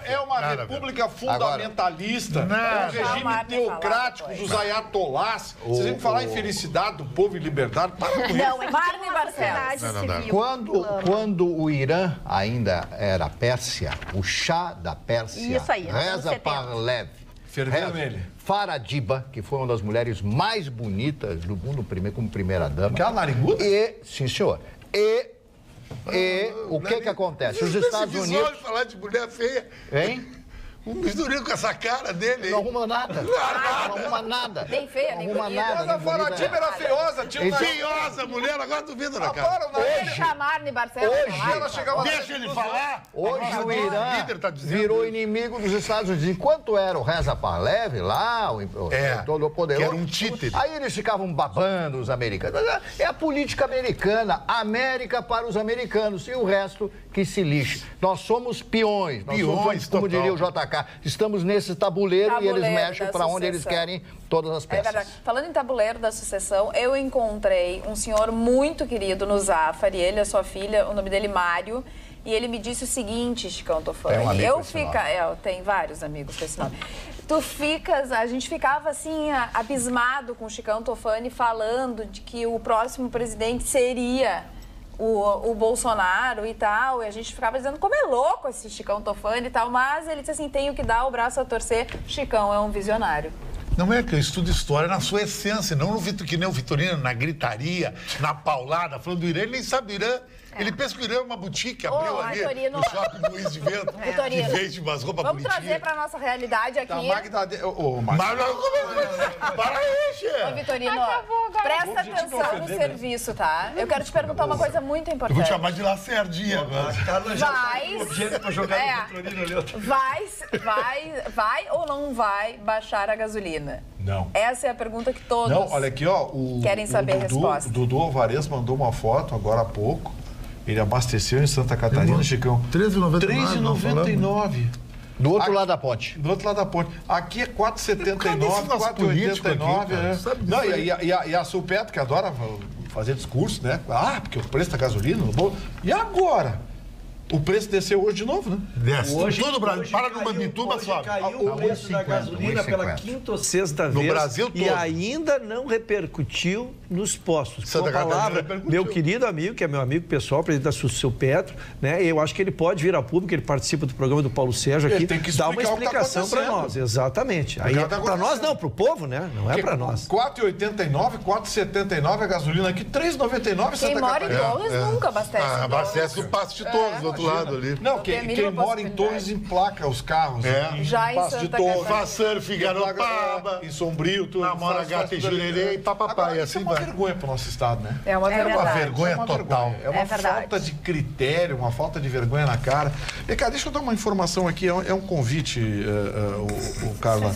Speaker 7: É uma república fundamentalista, um regime teocrático dos ayatolás. Vocês vêm falar em felicidade do povo e liberdade? Para com isso.
Speaker 8: Não, é
Speaker 2: Marne
Speaker 8: uma sociedade civil.
Speaker 6: Quando o Irã ainda era Pérsia, o Shah da Pérsia,
Speaker 8: Isso aí,
Speaker 6: Reza Pahlavi,
Speaker 7: Ferveram ele.
Speaker 6: Faradiba, que foi uma das mulheres mais bonitas do mundo como primeira-dama.
Speaker 7: Aquela nariguda?
Speaker 6: Sim, senhor. O que acontece? Os Estados Unidos...
Speaker 3: falar de mulher feia.
Speaker 6: Hein?
Speaker 3: Um misturinho com essa cara dele.
Speaker 6: Não arruma nada. Não arruma nada.
Speaker 2: Nem feia, nem
Speaker 6: Não arruma
Speaker 2: bonita.
Speaker 6: nada.
Speaker 7: Mas a Faradiba era feiosa, tinha um
Speaker 3: Feiosa mulher, agora tu vendo na cara.
Speaker 7: Para o nariz.
Speaker 2: Chamar Barcelos.
Speaker 7: Ela chegava...
Speaker 3: Deixa ele falar.
Speaker 6: Hoje o Irã
Speaker 3: líder tá dizendo
Speaker 6: virou
Speaker 3: isso.
Speaker 6: inimigo dos Estados Unidos. Enquanto era o Reza Pahlavi lá, todo o poderoso.
Speaker 3: que era um títere.
Speaker 6: Aí eles ficavam babando os americanos. É a política americana. América para os americanos. E o resto que se lixe. Nós somos peões. Nós somos, como
Speaker 3: total.
Speaker 6: diria o JK, estamos nesse tabuleiro e eles mexem
Speaker 2: da
Speaker 6: para onde eles
Speaker 2: sucessão.
Speaker 6: querem todas as
Speaker 2: É
Speaker 6: peças.
Speaker 2: verdade. Falando em tabuleiro da sucessão, eu encontrei um senhor muito querido no Zafari, ele e a sua filha, o nome dele Mário, e ele me disse o seguinte, Chicão Tofani,
Speaker 6: Tem um amigo com esse nome.
Speaker 2: eu tenho vários amigos com esse nome. A gente ficava assim, abismado com o Chicão Tofani falando de que o próximo presidente seria o Bolsonaro e tal, e a gente ficava dizendo como é louco esse Chicão Tofani e tal, mas ele disse assim, tenho que dar o braço a torcer, Chicão é um visionário.
Speaker 3: Não é que eu estudo história na sua essência, não no que nem o Vitorino, na gritaria, na paulada, falando do Irã, ele nem sabe do Irã. Ele pensa que o Irã é uma boutique, abriu ali
Speaker 2: Vitorino.
Speaker 3: no shopping Luiz de Vento, que
Speaker 2: Vitorino.
Speaker 3: vende umas roupas
Speaker 2: Vamos
Speaker 3: bonitinhas.
Speaker 2: trazer para nossa realidade aqui.
Speaker 7: A Magda...
Speaker 3: Para aí, chefe!
Speaker 2: Ô, Vitorino,
Speaker 5: Acabou agora.
Speaker 2: presta atenção no serviço, tá? Eu quero te perguntar uma coisa muito
Speaker 3: Eu vou
Speaker 2: importante.
Speaker 3: te chamar de Lacerdinha agora.
Speaker 4: Carla já
Speaker 2: Vai.
Speaker 4: tá com dinheiro pra jogar
Speaker 2: É.
Speaker 4: no Vitorino ali.
Speaker 2: Vai ou não vai baixar a gasolina?
Speaker 7: Não.
Speaker 2: Essa é a pergunta que todos...
Speaker 7: Não, olha aqui, ó.
Speaker 2: Querem saber a resposta.
Speaker 7: O Dudu Alvarez mandou uma foto agora há pouco. Ele abasteceu em Santa Catarina, Chicão. R$3,99.
Speaker 6: Do outro lado da ponte.
Speaker 7: Do outro lado da ponte. Aqui é R$4,79,
Speaker 3: nosso político aqui,
Speaker 7: R$4,89.
Speaker 3: cara, sabe disso
Speaker 7: Não,
Speaker 3: aí.
Speaker 7: e a Sulpeto, que adora fazer discurso, né? Ah, porque o preço da gasolina no bolso. E agora? O preço desceu hoje de novo, né?
Speaker 3: Desce.
Speaker 4: Hoje-
Speaker 3: Todo o Brasil.
Speaker 4: hoje
Speaker 3: Para no
Speaker 4: caiu-
Speaker 3: Mambituba,
Speaker 4: hoje
Speaker 3: sobe.
Speaker 4: Caiu o preço da
Speaker 6: 1,50,
Speaker 4: gasolina pela
Speaker 6: 1,50.
Speaker 4: quinta ou sexta
Speaker 3: No
Speaker 4: vez.
Speaker 3: Brasil
Speaker 4: E
Speaker 3: todo.
Speaker 4: ainda não repercutiu nos postos.
Speaker 3: Santa
Speaker 4: Com a
Speaker 3: Catarina
Speaker 4: palavra,
Speaker 3: repercutiu.
Speaker 4: meu querido amigo, que é meu amigo pessoal, presidente da Sul Petro, né? Eu acho que ele pode vir a público, ele participa do programa do Paulo Sérgio aqui,
Speaker 7: Ele tem que
Speaker 4: dar uma
Speaker 7: explicar o que tá
Speaker 4: explicação para
Speaker 7: acontecendo.
Speaker 4: nós. Exatamente. Aí,
Speaker 7: o que tá
Speaker 4: para nós
Speaker 7: acontecendo.
Speaker 4: não, para o povo, né? Não é para nós.
Speaker 7: R$4,89, R$4,79 a gasolina aqui, R$3,99
Speaker 2: Quem
Speaker 7: Santa
Speaker 2: mora em
Speaker 7: Catarina.
Speaker 2: Torres nunca abastece.
Speaker 3: Ah, abastece o Passo de Torres, do outro lado ali.
Speaker 7: Não,
Speaker 2: Tem a
Speaker 7: quem
Speaker 2: mínima
Speaker 7: mora em
Speaker 2: possibilidade.
Speaker 7: Torres emplaca os carros.
Speaker 3: É.
Speaker 2: Já em
Speaker 7: Passo de
Speaker 2: Santa
Speaker 7: Torres.
Speaker 2: Catarina.
Speaker 3: Façanha, Figaropaba,
Speaker 7: Em Sombrio, tudo.
Speaker 3: Namora
Speaker 7: faz
Speaker 3: Gata e
Speaker 7: tudo ali.
Speaker 3: Jurerê e papapá,
Speaker 7: Agora,
Speaker 3: e
Speaker 7: isso
Speaker 3: assim
Speaker 7: é uma
Speaker 3: vai.
Speaker 7: vergonha pro nosso estado, né?
Speaker 2: É uma
Speaker 3: Uma
Speaker 2: verdade.
Speaker 3: vergonha
Speaker 7: uma
Speaker 3: total.
Speaker 7: vergonha. É uma
Speaker 2: verdade.
Speaker 7: falta de critério, uma falta de vergonha na cara. E, cara, deixa eu dar uma informação aqui, é um convite, o Carla.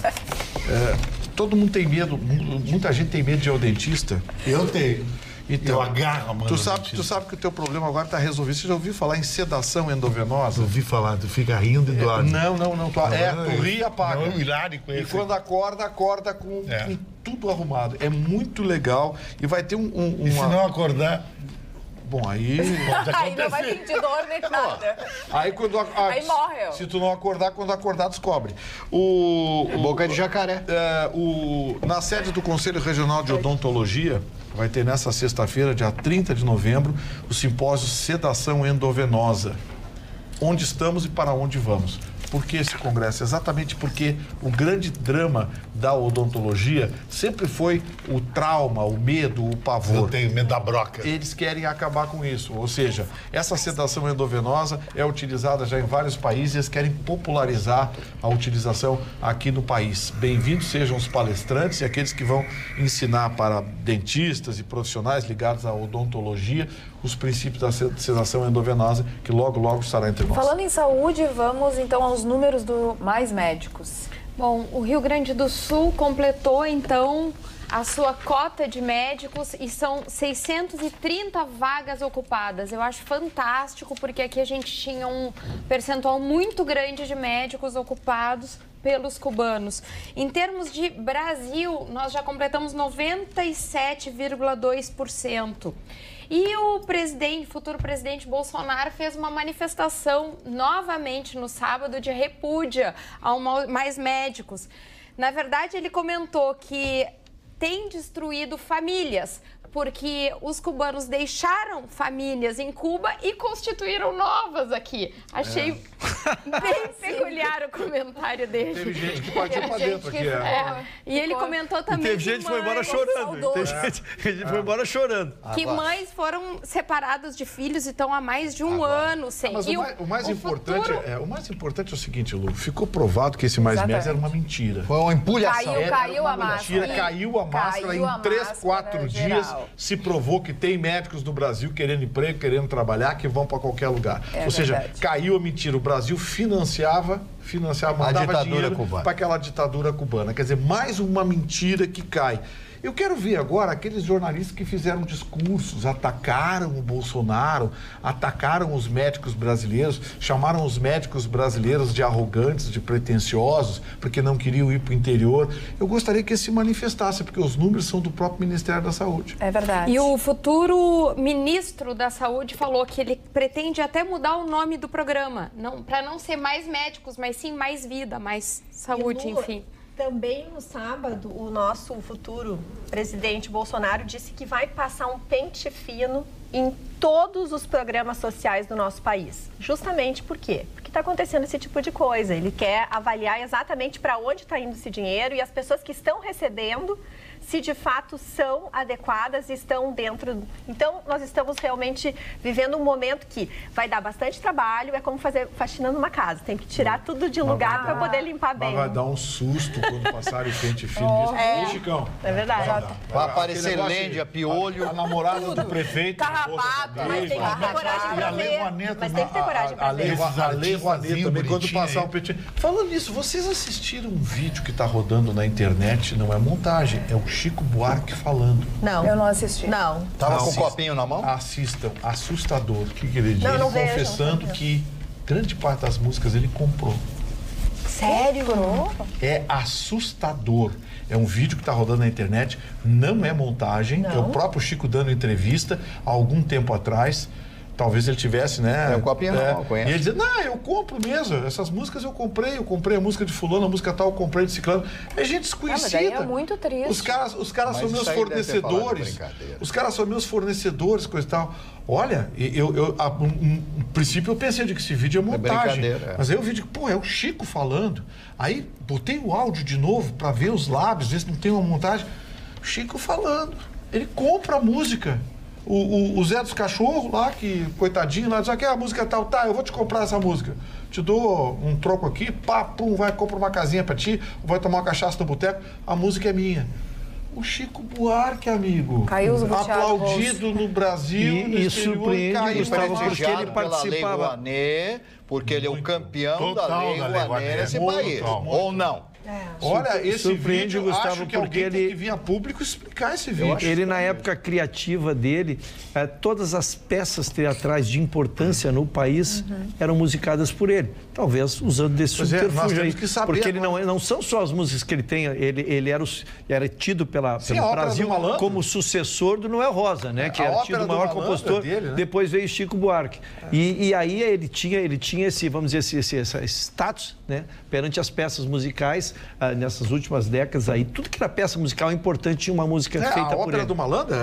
Speaker 7: Todo mundo tem medo, muita gente tem medo de ir ao dentista.
Speaker 3: Eu tenho.
Speaker 7: Então,
Speaker 3: Eu agarro, mano.
Speaker 7: Tu sabe que o teu problema agora está resolvido. Você já ouviu falar em sedação endovenosa?
Speaker 3: Ouvi falar, tu fica rindo e doado.
Speaker 7: Não. Tu ri e apaga.
Speaker 3: Não, hilário com
Speaker 7: E
Speaker 3: esse.
Speaker 7: quando acorda com,
Speaker 3: É.
Speaker 7: com tudo arrumado. É muito legal. E vai ter
Speaker 3: E se não acordar...
Speaker 7: Bom, aí...
Speaker 2: Aí não vai sentir dor nem nada.
Speaker 7: Aí quando...
Speaker 2: Aí morre.
Speaker 7: Se tu não acordar, quando acordar, descobre. O
Speaker 6: Boca de jacaré.
Speaker 7: na sede do Conselho Regional de Odontologia, vai ter nessa sexta-feira, dia 30 de novembro, o simpósio Sedação Endovenosa. Onde estamos e para onde vamos. Por que esse congresso? Exatamente porque o grande drama da odontologia sempre foi o trauma, o medo, o pavor.
Speaker 3: Eu tenho medo da broca.
Speaker 7: Eles querem acabar com isso. Ou seja, essa sedação endovenosa é utilizada já em vários países e eles querem popularizar a utilização aqui no país. Bem-vindos sejam os palestrantes e aqueles que vão ensinar para dentistas e profissionais ligados à odontologia os princípios da sedação endovenosa, que logo, logo estará entre nós.
Speaker 2: Falando em saúde, vamos então aos números do Mais Médicos.
Speaker 5: Bom, o Rio Grande do Sul completou, então, a sua cota de médicos e são 630 vagas ocupadas. Eu acho fantástico, porque aqui a gente tinha um percentual muito grande de médicos ocupados pelos cubanos. Em termos de Brasil, nós já completamos 97,2%. E o futuro presidente Bolsonaro fez uma manifestação novamente no sábado de repúdia ao Mais Médicos. Na verdade, ele comentou que tem destruído famílias, porque os cubanos deixaram famílias em Cuba e constituíram novas aqui. Achei bem peculiar o comentário dele.
Speaker 7: Teve gente que partiu para dentro aqui.
Speaker 5: E ele comentou também
Speaker 4: teve gente que foi embora chorando. Teve gente que foi embora chorando.
Speaker 5: Que mães foram separadas de filhos e estão há mais de um ano sem.
Speaker 7: Mas o mais importante é o seguinte, Lu, ficou provado que esse Mais Médicos era uma mentira.
Speaker 6: Foi uma empulhação.
Speaker 2: Caiu a máscara.
Speaker 7: Caiu a máscara em 3, 4 dias. Se provou que tem médicos no Brasil querendo emprego, querendo trabalhar, que vão para qualquer lugar. Ou seja, caiu a mentira. O Brasil financiava, mandava dinheiro para aquela ditadura cubana. Quer dizer, mais uma mentira que cai. Eu quero ver agora aqueles jornalistas que fizeram discursos, atacaram o Bolsonaro, atacaram os médicos brasileiros, chamaram os médicos brasileiros de arrogantes, de pretensiosos, porque não queriam ir para o interior. Eu gostaria que eles se manifestassem, porque os números são do próprio Ministério da Saúde.
Speaker 2: É verdade.
Speaker 5: E o futuro ministro da Saúde falou que ele pretende até mudar o nome do programa, para não ser Mais Médicos, mas sim Mais Vida, Mais Saúde, enfim.
Speaker 8: Também no sábado, o nosso futuro presidente Bolsonaro disse que vai passar um pente fino em todos os programas sociais do nosso país. Justamente por quê? Porque está acontecendo esse tipo de coisa. Ele quer avaliar exatamente para onde está indo esse dinheiro e as pessoas que estão recebendo, se de fato são adequadas e estão dentro. Então, nós estamos realmente vivendo um momento que vai dar bastante trabalho, é como fazer faxina numa casa. Tem que tirar tudo de lugar para poder limpar bem.
Speaker 7: Vai dar um susto quando passarem o pente fino. Chicão.
Speaker 8: É verdade.
Speaker 6: Vai aparecer lêndia, piolho.
Speaker 7: A namorada do prefeito.
Speaker 8: Carrapato. Mas tem que ter coragem para ver. Mas tem que ter coragem para ver.
Speaker 7: A Lei Rouanet também, quando passar o pente. Falando nisso, vocês assistiram um vídeo que está rodando na internet, não é montagem, é o Chico Buarque falando.
Speaker 8: Não.
Speaker 2: Eu não assisti.
Speaker 8: Não.
Speaker 6: Tava com o copinho na mão?
Speaker 7: Assistam. Assustador. O que ele diz?
Speaker 8: Não
Speaker 7: Ele confessando que grande parte das músicas ele comprou.
Speaker 8: Sério?
Speaker 7: É assustador. É um vídeo que está rodando na internet, não é montagem, é o próprio Chico dando entrevista há algum tempo atrás. Talvez ele tivesse, né?
Speaker 6: É um copinho não, conheço.
Speaker 7: E ele dizia, não, eu compro mesmo. Essas músicas eu comprei a música de fulano, a música tal, eu comprei de ciclano. É gente desconhecida.
Speaker 2: Mas daí é muito triste.
Speaker 7: Os caras são meus fornecedores. Os caras são meus fornecedores, coisa e tal. Olha, no princípio eu pensei de que esse vídeo é montagem. Mas aí eu vi de que, é o Chico falando. Aí botei o áudio de novo para ver os lábios, ver se não tem uma montagem. O Chico falando. Ele compra a música. O Zé dos Cachorros lá, que coitadinho lá, diz que a música tal, tá, eu vou te comprar essa música. Te dou um troco aqui, pá, pum, vai, compra uma casinha pra ti, vai tomar uma cachaça no boteco, a música é minha. O Chico Buarque, amigo,
Speaker 2: caiu os
Speaker 7: aplaudido no Brasil,
Speaker 4: e surpreende, Gustavo, porque ele participava.
Speaker 6: Porque ele é o campeão da Lei Rouanet nesse país, ou não?
Speaker 7: Olha, esse vídeo,
Speaker 4: Gustavo,
Speaker 7: acho que alguém tem que vir a público explicar esse vídeo.
Speaker 4: Ele, na época criativa dele, todas as peças teatrais de importância no país eram musicadas por ele. Talvez usando desse subterfúgio aí. Porque ele não são só as músicas que ele tem, ele era tido pelo Brasil como sucessor do Noel Rosa, né? Que era tido o maior compositor. Dele, né? Depois veio Chico Buarque. E aí ele tinha esse, vamos dizer, esse status, né? Perante as peças musicais nessas últimas décadas aí, tudo que era peça musical importante tinha uma música feita por ele.
Speaker 7: A Ópera do Malandro?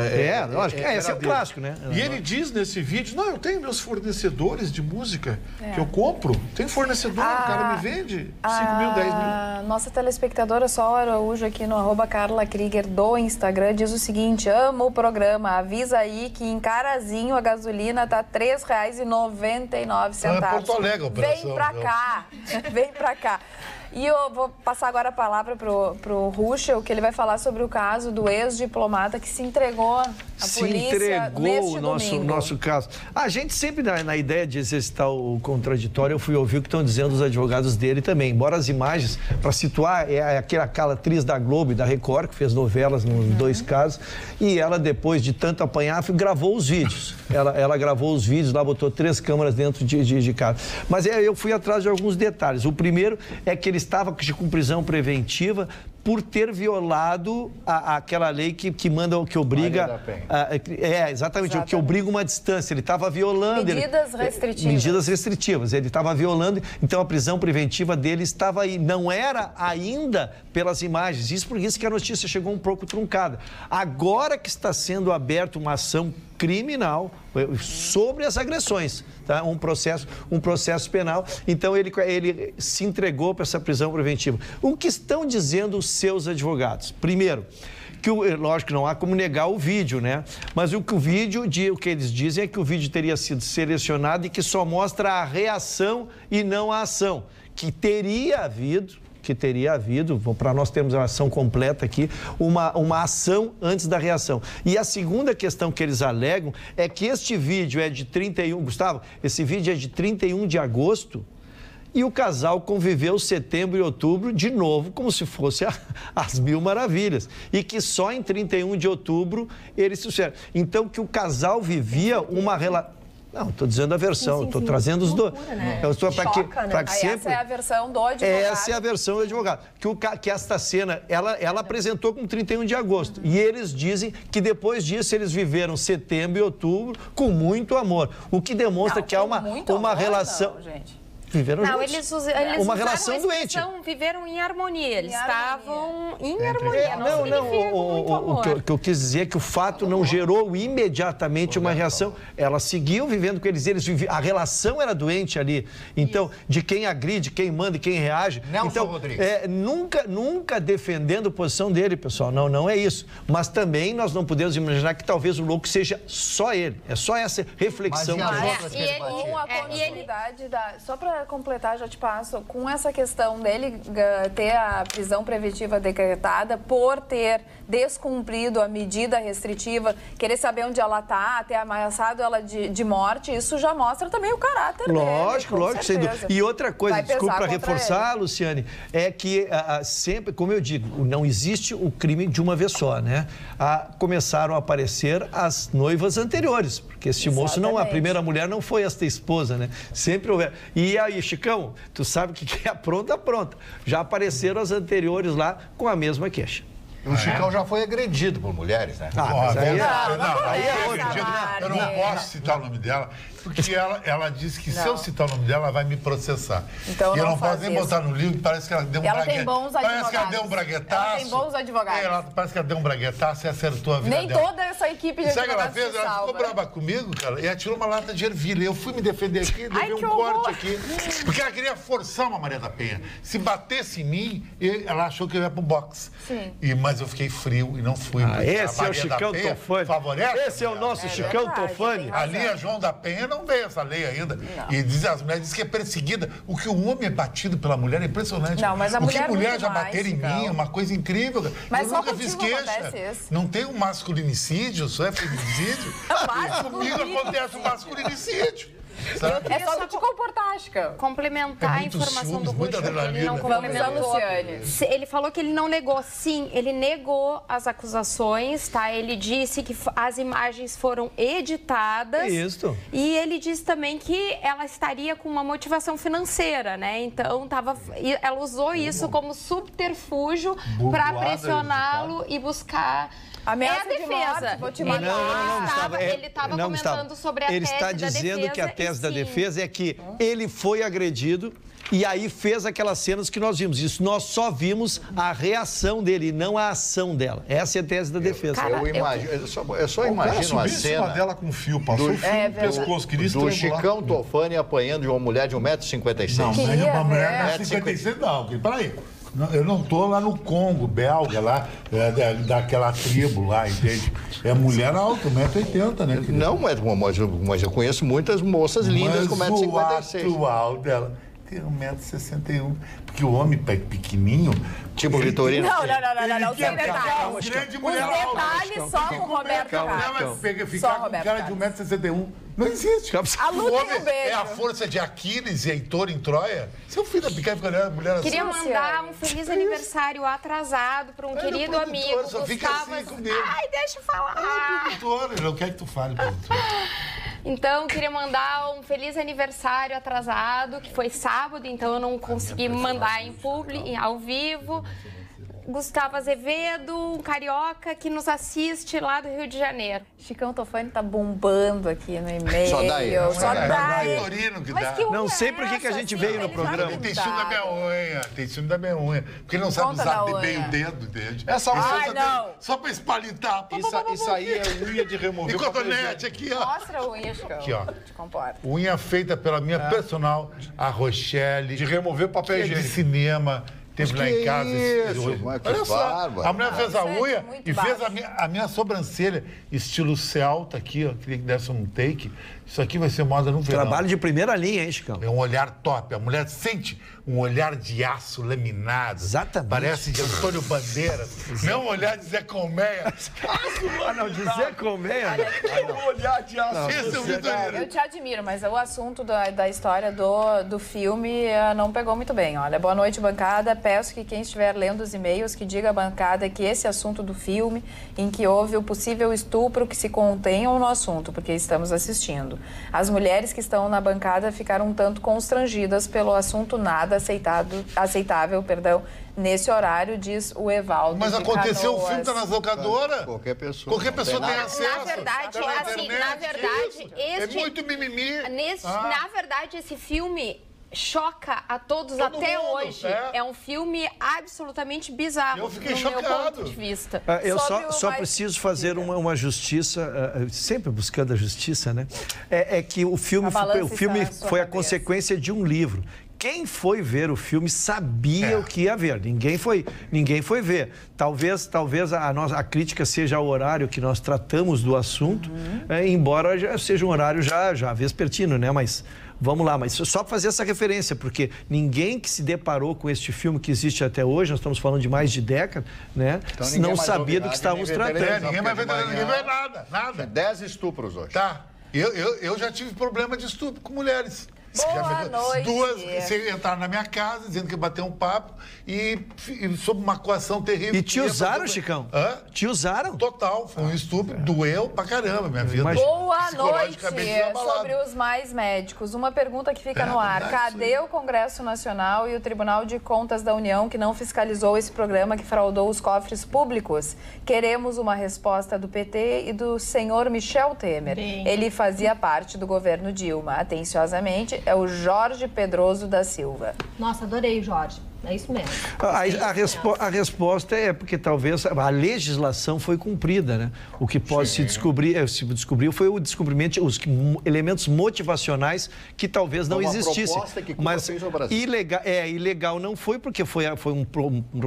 Speaker 4: Lógico. Esse é o clássico, né?
Speaker 7: E ele diz nesse vídeo, não, eu tenho meus fornecedores de música que eu compro. Tem fornecedor, o cara me vende 5 mil, 10 mil.
Speaker 2: Nossa telespectadora Sol Araújo aqui no @CarlaKrieger do Instagram diz o seguinte: amo o programa, avisa aí que em Carazinho a gasolina tá R$3,99.
Speaker 3: É Porto Alegre a operação.
Speaker 2: Vem pra cá, vem pra cá. E eu vou passar agora a palavra pro Ruschel, que ele vai falar sobre o caso do ex-diplomata que se entregou à polícia neste domingo.
Speaker 4: Nosso caso. A gente sempre, na ideia de exercitar o contraditório, eu fui ouvir o que estão dizendo os advogados dele também. Embora as imagens, para situar, é aquela atriz da Globo e da Record, que fez novelas nos dois casos, e ela, depois de tanto apanhar, gravou os vídeos. Ela gravou os vídeos, lá botou 3 câmeras dentro de casa. Mas eu fui atrás de alguns detalhes. O primeiro é que ele estava com prisão preventiva por ter violado aquela lei que manda, que obriga... Exatamente, o que obriga uma distância. Ele estava violando...
Speaker 2: Medidas restritivas.
Speaker 4: Medidas restritivas. Ele estava violando, então a prisão preventiva dele estava aí. Não era ainda pelas imagens. Isso por isso que a notícia chegou um pouco truncada. Agora que está sendo aberta uma ação criminal sobre as agressões, tá? Um processo penal. Então ele se entregou para essa prisão preventiva. O que estão dizendo os seus advogados? Primeiro, que lógico que não há como negar o vídeo, né? Mas o que eles dizem é que o vídeo teria sido selecionado e que só mostra a reação e não a ação, que teria havido, para nós termos a ação completa aqui, uma ação antes da reação. E a segunda questão que eles alegam é que este vídeo é de 31, Gustavo, esse vídeo é de 31 de agosto, e o casal conviveu setembro e outubro de novo, como se fosse as mil maravilhas. E que só em 31 de outubro eles se fizeram. Então, que o casal vivia uma relação... Não, estou dizendo a versão, estou trazendo os dois.
Speaker 8: Né?
Speaker 4: Eu estou para que sempre...
Speaker 2: Essa é a versão do advogado.
Speaker 4: Essa é a versão do advogado. Que esta cena, ela apresentou com 31 de agosto. E eles dizem que depois disso eles viveram setembro e outubro com muito amor. O que demonstra que há uma relação...
Speaker 2: Não, gente.
Speaker 4: Viveram
Speaker 5: não,
Speaker 4: juntos.
Speaker 5: eles
Speaker 4: uma relação doente.
Speaker 5: Viveram em harmonia. Eles estavam em harmonia.
Speaker 4: O que eu quis dizer é que o fato não gerou imediatamente uma reação. Ela seguiu vivendo com eles. A relação era doente ali. Então, de quem agride, quem manda e quem reage.
Speaker 6: Nelson Rodrigues.
Speaker 4: Nunca defendendo a posição dele, pessoal. Não é isso. Mas também nós não podemos imaginar que talvez o louco seja só ele. É só essa reflexão.
Speaker 2: Só para completar, já te passo, com essa questão dele ter a prisão preventiva decretada por ter descumprido a medida restritiva, querer saber onde ela está, ter ameaçado ela de morte, isso já mostra também o caráter dele.
Speaker 4: Lógico, sem dúvida. E outra coisa, desculpa para reforçar, Luciane, é que sempre, como eu digo, não existe o crime de uma vez só, né? Começaram a aparecer as noivas anteriores, porque esse moço a primeira mulher não foi esta esposa, né? Sempre houve. E aí, Chicão, tu sabe o que é pronta? Já apareceram as anteriores lá com a mesma queixa.
Speaker 6: O Chicão já foi agredido por mulheres, né?
Speaker 3: Eu não posso citar o nome dela, porque ela disse que se eu citar o nome dela, ela vai me processar.
Speaker 2: Então,
Speaker 3: e eu não posso nem botar no livro, parece que ela deu um braguetaço.
Speaker 2: Ela tem bons advogados.
Speaker 3: Parece que ela deu um braguetaço.
Speaker 2: Ela tem bons advogados.
Speaker 3: Parece que ela deu um braguetaço e acertou a vida dela.
Speaker 2: Nem toda essa equipe de advogados.
Speaker 3: Sabe o que ela fez? Ela ficou brava comigo, cara, e atirou uma lata de ervilha. Eu fui me defender aqui, levei um corte aqui. Porque ela queria forçar uma Maria da Penha. Se batesse em mim, ela achou que eu ia pro boxe.
Speaker 2: Sim.
Speaker 3: Mas eu fiquei frio e não fui.
Speaker 4: Esse é o Chicão Tofani. Esse é o nosso Chicão Tofani.
Speaker 3: A linha João da Penha não veio essa lei ainda. Não. E as mulheres dizem que é perseguida. O que o homem é batido pela mulher é impressionante.
Speaker 2: Não, mas a
Speaker 3: o que
Speaker 2: mulher
Speaker 3: mulher já bater em mim é uma coisa incrível.
Speaker 2: Mas
Speaker 3: eu nunca fiz queixa. Não tem um masculinicídio, só é feminicídio. Comigo acontece um masculinicídio.
Speaker 2: É só tu te comportar, Chicão.
Speaker 5: Complementar a informação do Ruschel, ele não complementou. Ele falou que ele não negou. Sim, ele negou as acusações, tá? Ele disse que as imagens foram editadas.
Speaker 4: Isso.
Speaker 5: E ele disse também que ela estaria com uma motivação financeira, né? Então, ela usou isso como subterfúgio para pressioná-lo e buscar...
Speaker 2: Ameaça
Speaker 5: a defesa.
Speaker 2: De morte, vou te matar.
Speaker 5: Ele estava comentando sobre a tese da defesa.
Speaker 4: Ele está dizendo que a tese da defesa é que ele foi agredido E aí fez aquelas cenas que nós vimos. Isso nós só vimos a reação dele, não a ação dela. Essa é a tese da defesa.
Speaker 6: Eu só imagino a cena
Speaker 7: dela com fio, passou o fio no pescoço, queria
Speaker 6: do
Speaker 7: estrangular.
Speaker 6: Chicão Tofani apanhando de uma mulher de 1,56 m.
Speaker 3: Não, mas uma mulher de 1,56 m não. Peraí. Eu não tô lá no Congo, belga, lá, daquela tribo lá, entende? É mulher alta, 1,80 m, né? Querido?
Speaker 6: Não, mas eu conheço muitas moças lindas com 1,56 m.
Speaker 3: O atual dela tem 1,61 m. Porque o homem pequenininho...
Speaker 6: Tipo Vitorino.
Speaker 2: Não, sem detalhes.
Speaker 3: Grande
Speaker 2: Os
Speaker 3: mulher alta.
Speaker 2: detalhes só com o Roberto Carlos.
Speaker 3: Ficar com um cara de 1,61 m. Não existe.
Speaker 2: A luta e o beijo.
Speaker 3: É a força de Aquiles e Heitor em Troia. Seu filho da pequena fica olhando a mulher assim.
Speaker 5: Queria mandar um feliz aniversário atrasado para um querido amigo,
Speaker 3: só fica
Speaker 5: Gustavo.
Speaker 3: assim comigo.
Speaker 5: Ai, deixa eu falar.
Speaker 3: Produtor, ele não quer que tu fale, produtor.
Speaker 5: Então, queria mandar um feliz aniversário atrasado, que foi sábado, então eu não consegui mandar em público, ao vivo. Gustavo Azevedo, um carioca que nos assiste lá do Rio de Janeiro.
Speaker 2: Chicão Tofani tá bombando aqui no e-mail.
Speaker 6: Só daí.
Speaker 2: Só daí.
Speaker 3: Vitorino que
Speaker 2: Mas
Speaker 3: dá.
Speaker 2: que
Speaker 4: Não sei por que a gente veio no programa.
Speaker 3: Ele tem ciúme da minha unha, tem ciúme da minha unha. Porque ele não sabe
Speaker 2: Conta
Speaker 3: usar
Speaker 2: da
Speaker 3: bem
Speaker 2: unha.
Speaker 3: o dedo, entende?
Speaker 7: Essa unha
Speaker 2: Ai, não.
Speaker 3: Só pra espalitar.
Speaker 7: Isso aí é unha de remover.
Speaker 3: E cotonete aqui, ó.
Speaker 2: Mostra a unha, Chicão.
Speaker 3: Aqui, ó.
Speaker 2: Te comporta.
Speaker 3: Unha feita pela minha personal, a Rochelle.
Speaker 7: De remover papel
Speaker 3: que é de
Speaker 7: higiênico.
Speaker 3: cinema. Teve lá em casa.
Speaker 6: isso? Mas que
Speaker 3: Olha só,
Speaker 6: bárbaro.
Speaker 3: a mulher fez a
Speaker 2: isso é
Speaker 3: unha
Speaker 2: muito
Speaker 3: e fez
Speaker 2: baixo.
Speaker 3: a minha sobrancelha, estilo celta aqui, ó. Queria que desse um take. Isso aqui vai ser moda no verão.
Speaker 4: Trabalho de primeira linha, hein, Chicão?
Speaker 3: É um olhar top. A mulher sente um olhar de aço laminado.
Speaker 4: Exatamente.
Speaker 3: Parece de Antônio Bandeiras. Não um olhar de Zé Colmeia.
Speaker 4: Não, de Zé Colmeia.
Speaker 7: Um olhar de aço.
Speaker 3: Esse é o Vitorino.
Speaker 2: Eu te admiro, mas o assunto da história do filme não pegou muito bem. Olha, boa noite, bancada. Peço que quem estiver lendo os e-mails que diga à bancada que esse assunto do filme, em que houve o possível estupro, que se contenham no assunto, porque estamos assistindo. As mulheres que estão na bancada ficaram um tanto constrangidas pelo assunto nada aceitável, nesse horário, diz o Evaldo.
Speaker 3: Mas
Speaker 2: de
Speaker 3: aconteceu o
Speaker 2: Canoas.
Speaker 3: filme, tá nas locadoras.
Speaker 6: Qualquer pessoa.
Speaker 3: Qualquer pessoa tem acesso.
Speaker 5: Na verdade,
Speaker 3: Tá na
Speaker 5: assim,
Speaker 3: internet,
Speaker 5: na verdade,
Speaker 3: que isso?
Speaker 5: este-
Speaker 3: É muito mimimi.
Speaker 5: Na verdade, esse filme choca a todos
Speaker 3: Todo
Speaker 5: até
Speaker 3: mundo,
Speaker 5: hoje.
Speaker 3: é.
Speaker 5: É um filme absolutamente bizarro,
Speaker 3: Eu fiquei
Speaker 5: no meu
Speaker 3: chocado.
Speaker 5: ponto de vista.
Speaker 4: Eu
Speaker 2: Sobre o
Speaker 4: só
Speaker 2: mais-
Speaker 4: preciso fazer uma justiça, sempre buscando a justiça, né? É que o filme,
Speaker 2: A balança
Speaker 4: o filme
Speaker 2: está na sua
Speaker 4: foi a
Speaker 2: cabeça.
Speaker 4: consequência de um livro. Quem foi ver o filme sabia o que ia ver. Ninguém foi ver. Talvez a crítica seja ao horário que nós tratamos do assunto, embora já seja um horário já vespertino, né? Mas vamos lá, mas só para fazer essa referência, porque ninguém que se deparou com este filme que existe até hoje, nós estamos falando de mais de década, né?
Speaker 6: Então, ninguém
Speaker 4: Não
Speaker 6: mais
Speaker 4: sabia
Speaker 6: ouve
Speaker 4: do que
Speaker 6: nada,
Speaker 4: estávamos
Speaker 6: ninguém vê
Speaker 4: tratando.
Speaker 6: televisão.
Speaker 3: Ninguém vai ver
Speaker 6: Porque de
Speaker 3: ninguém
Speaker 6: manhã-
Speaker 3: vai nada.
Speaker 6: 10 estupros hoje.
Speaker 3: Tá. Eu já tive problema de estupro com mulheres.
Speaker 2: Boa noite.
Speaker 3: Duas, você entraram na minha casa dizendo que ia bater um papo e sob uma coação terrível.
Speaker 4: E te usaram, Chicão?
Speaker 3: Hã?
Speaker 4: Te usaram?
Speaker 3: Total, foi um estupro, doeu pra caramba minha vida.
Speaker 4: Imagina.
Speaker 2: Boa noite.
Speaker 3: Psicologicamente abalado.
Speaker 2: Sobre os mais médicos. Uma pergunta que fica no ar.
Speaker 3: verdade,
Speaker 2: Cadê o Congresso Nacional e o Tribunal de Contas da União que não fiscalizou esse programa que fraudou os cofres públicos? Queremos uma resposta do PT e do senhor Michel Temer.
Speaker 8: Bem.
Speaker 2: Ele fazia parte do governo Dilma. Atenciosamente, é o Jorge Pedroso da Silva.
Speaker 8: Nossa, adorei, Jorge. É isso mesmo.
Speaker 4: A resposta é porque talvez a legislação foi cumprida, né? O que pode se descobriu foi o descobrimento, os elementos motivacionais que talvez não
Speaker 6: Uma
Speaker 4: existissem.
Speaker 6: proposta que Cuba
Speaker 4: Mas
Speaker 6: fez ao Brasil.
Speaker 4: ilegal não foi, porque foi um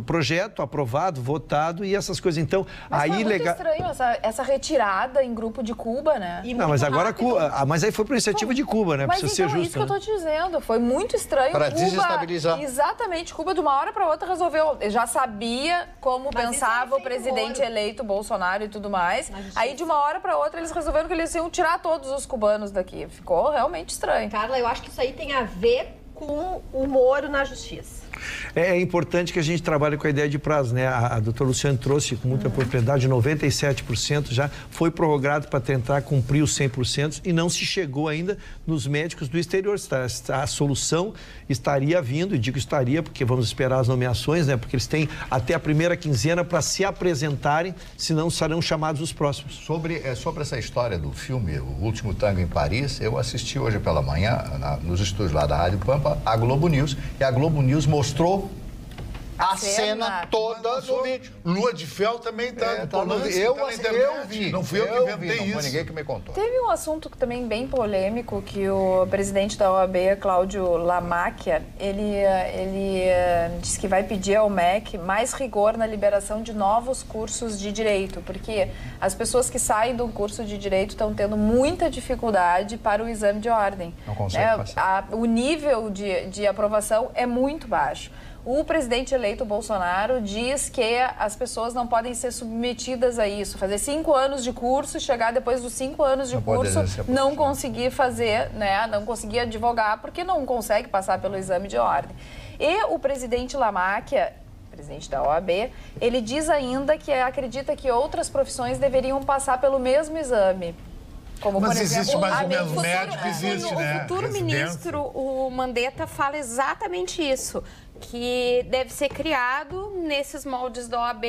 Speaker 4: projeto aprovado, votado e essas coisas. Então,
Speaker 2: Mas
Speaker 4: aí
Speaker 2: foi muito
Speaker 4: legal.
Speaker 2: estranho essa retirada em grupo de Cuba, né?
Speaker 8: E
Speaker 4: Não,
Speaker 8: muito
Speaker 4: mas agora
Speaker 8: rápido.
Speaker 4: mas aí foi por iniciativa de Cuba, né?
Speaker 2: Mas
Speaker 4: Precisa
Speaker 2: então
Speaker 4: ser
Speaker 2: é
Speaker 4: justo.
Speaker 2: isso que eu
Speaker 4: né?
Speaker 2: tô te dizendo. Foi muito estranho.
Speaker 6: Para
Speaker 2: Cuba,
Speaker 6: desestabilizar.
Speaker 2: Exatamente. Cuba, de uma hora para outra, resolveu. Já sabia como
Speaker 8: Mas
Speaker 2: pensava
Speaker 8: isso é
Speaker 2: o presidente
Speaker 8: ouro.
Speaker 2: eleito Bolsonaro e tudo mais.
Speaker 8: Na justiça.
Speaker 2: Aí, de uma hora para outra, eles resolveram que eles iam tirar todos os cubanos daqui. Ficou realmente estranho.
Speaker 8: Carla, eu acho que isso aí tem a ver com o Moro na justiça.
Speaker 4: É importante que a gente trabalhe com a ideia de prazo, né? A doutora Luciane trouxe com muita propriedade, 97% já foi prorrogado para tentar cumprir os 100% e não se chegou ainda nos médicos do exterior. A solução estaria vindo, e digo estaria porque vamos esperar as nomeações, né? Porque eles têm até a primeira quinzena para se apresentarem, senão serão chamados os próximos.
Speaker 6: Sobre essa história do filme O Último Tango em Paris, eu assisti hoje pela manhã, nos estúdios lá da Rádio Pampa, a Globo News, e a Globo News mostrou a cena toda no vídeo.
Speaker 3: Lua de Fel também tá no Polanski,
Speaker 6: eu
Speaker 3: vi. Não fui eu que inventei isso.
Speaker 6: Não foi ninguém que me contou.
Speaker 2: Teve um assunto também bem polêmico que o presidente da OAB, Cláudio Lamacchia, ele disse que vai pedir ao MEC mais rigor na liberação de novos cursos de direito, porque as pessoas que saem do curso de direito estão tendo muita dificuldade para o exame de ordem.
Speaker 6: Não consegue passar.
Speaker 2: O nível de aprovação é muito baixo. O presidente eleito Bolsonaro diz que as pessoas não podem ser submetidas a isso, fazer 5 anos de curso e chegar depois dos 5 anos de curso, não conseguir fazer, né, não conseguir advogar, porque não consegue passar pelo exame de ordem. E o presidente Lamacchia, presidente da OAB, ele diz ainda que acredita que outras profissões deveriam passar pelo mesmo exame. Como,
Speaker 3: mas
Speaker 2: por exemplo,
Speaker 3: existe mais ou menos médico, existe, né?
Speaker 5: O futuro ministro, o Mandetta, fala exatamente isso, que deve ser criado, nesses moldes da OAB,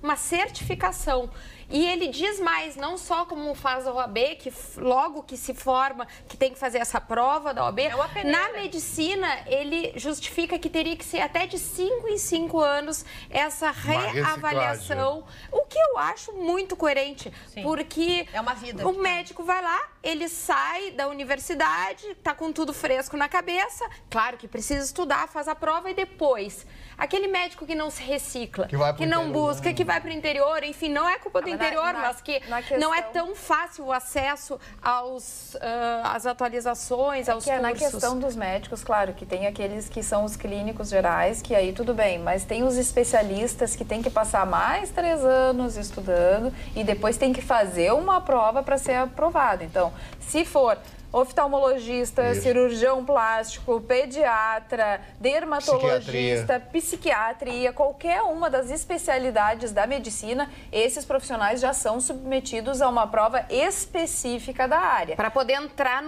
Speaker 5: uma certificação. E ele diz mais, não só como faz a OAB, que logo que se forma, que tem que fazer essa prova da OAB, na medicina ele justifica que teria que ser até de 5 em 5 anos essa reavaliação, o que eu acho muito coerente, porque
Speaker 8: é uma vida.
Speaker 5: O médico vai lá, ele sai da universidade, tá com tudo fresco na cabeça, claro que precisa estudar, faz a prova e depois... Aquele médico que não se recicla, que não busca, que vai para o interior, enfim, não é culpa do interior, mas que não é tão fácil o acesso às atualizações, aos cursos.
Speaker 2: Na questão dos médicos, claro, que tem aqueles que são os clínicos gerais, que aí tudo bem, mas tem os especialistas que tem que passar mais 3 anos estudando e depois tem que fazer uma prova para ser aprovado. Então, se for... oftalmologista, cirurgião plástico, pediatra, dermatologista, psiquiatria, qualquer uma das especialidades da medicina, esses profissionais já são submetidos a uma prova específica da área.
Speaker 5: Para poder entrar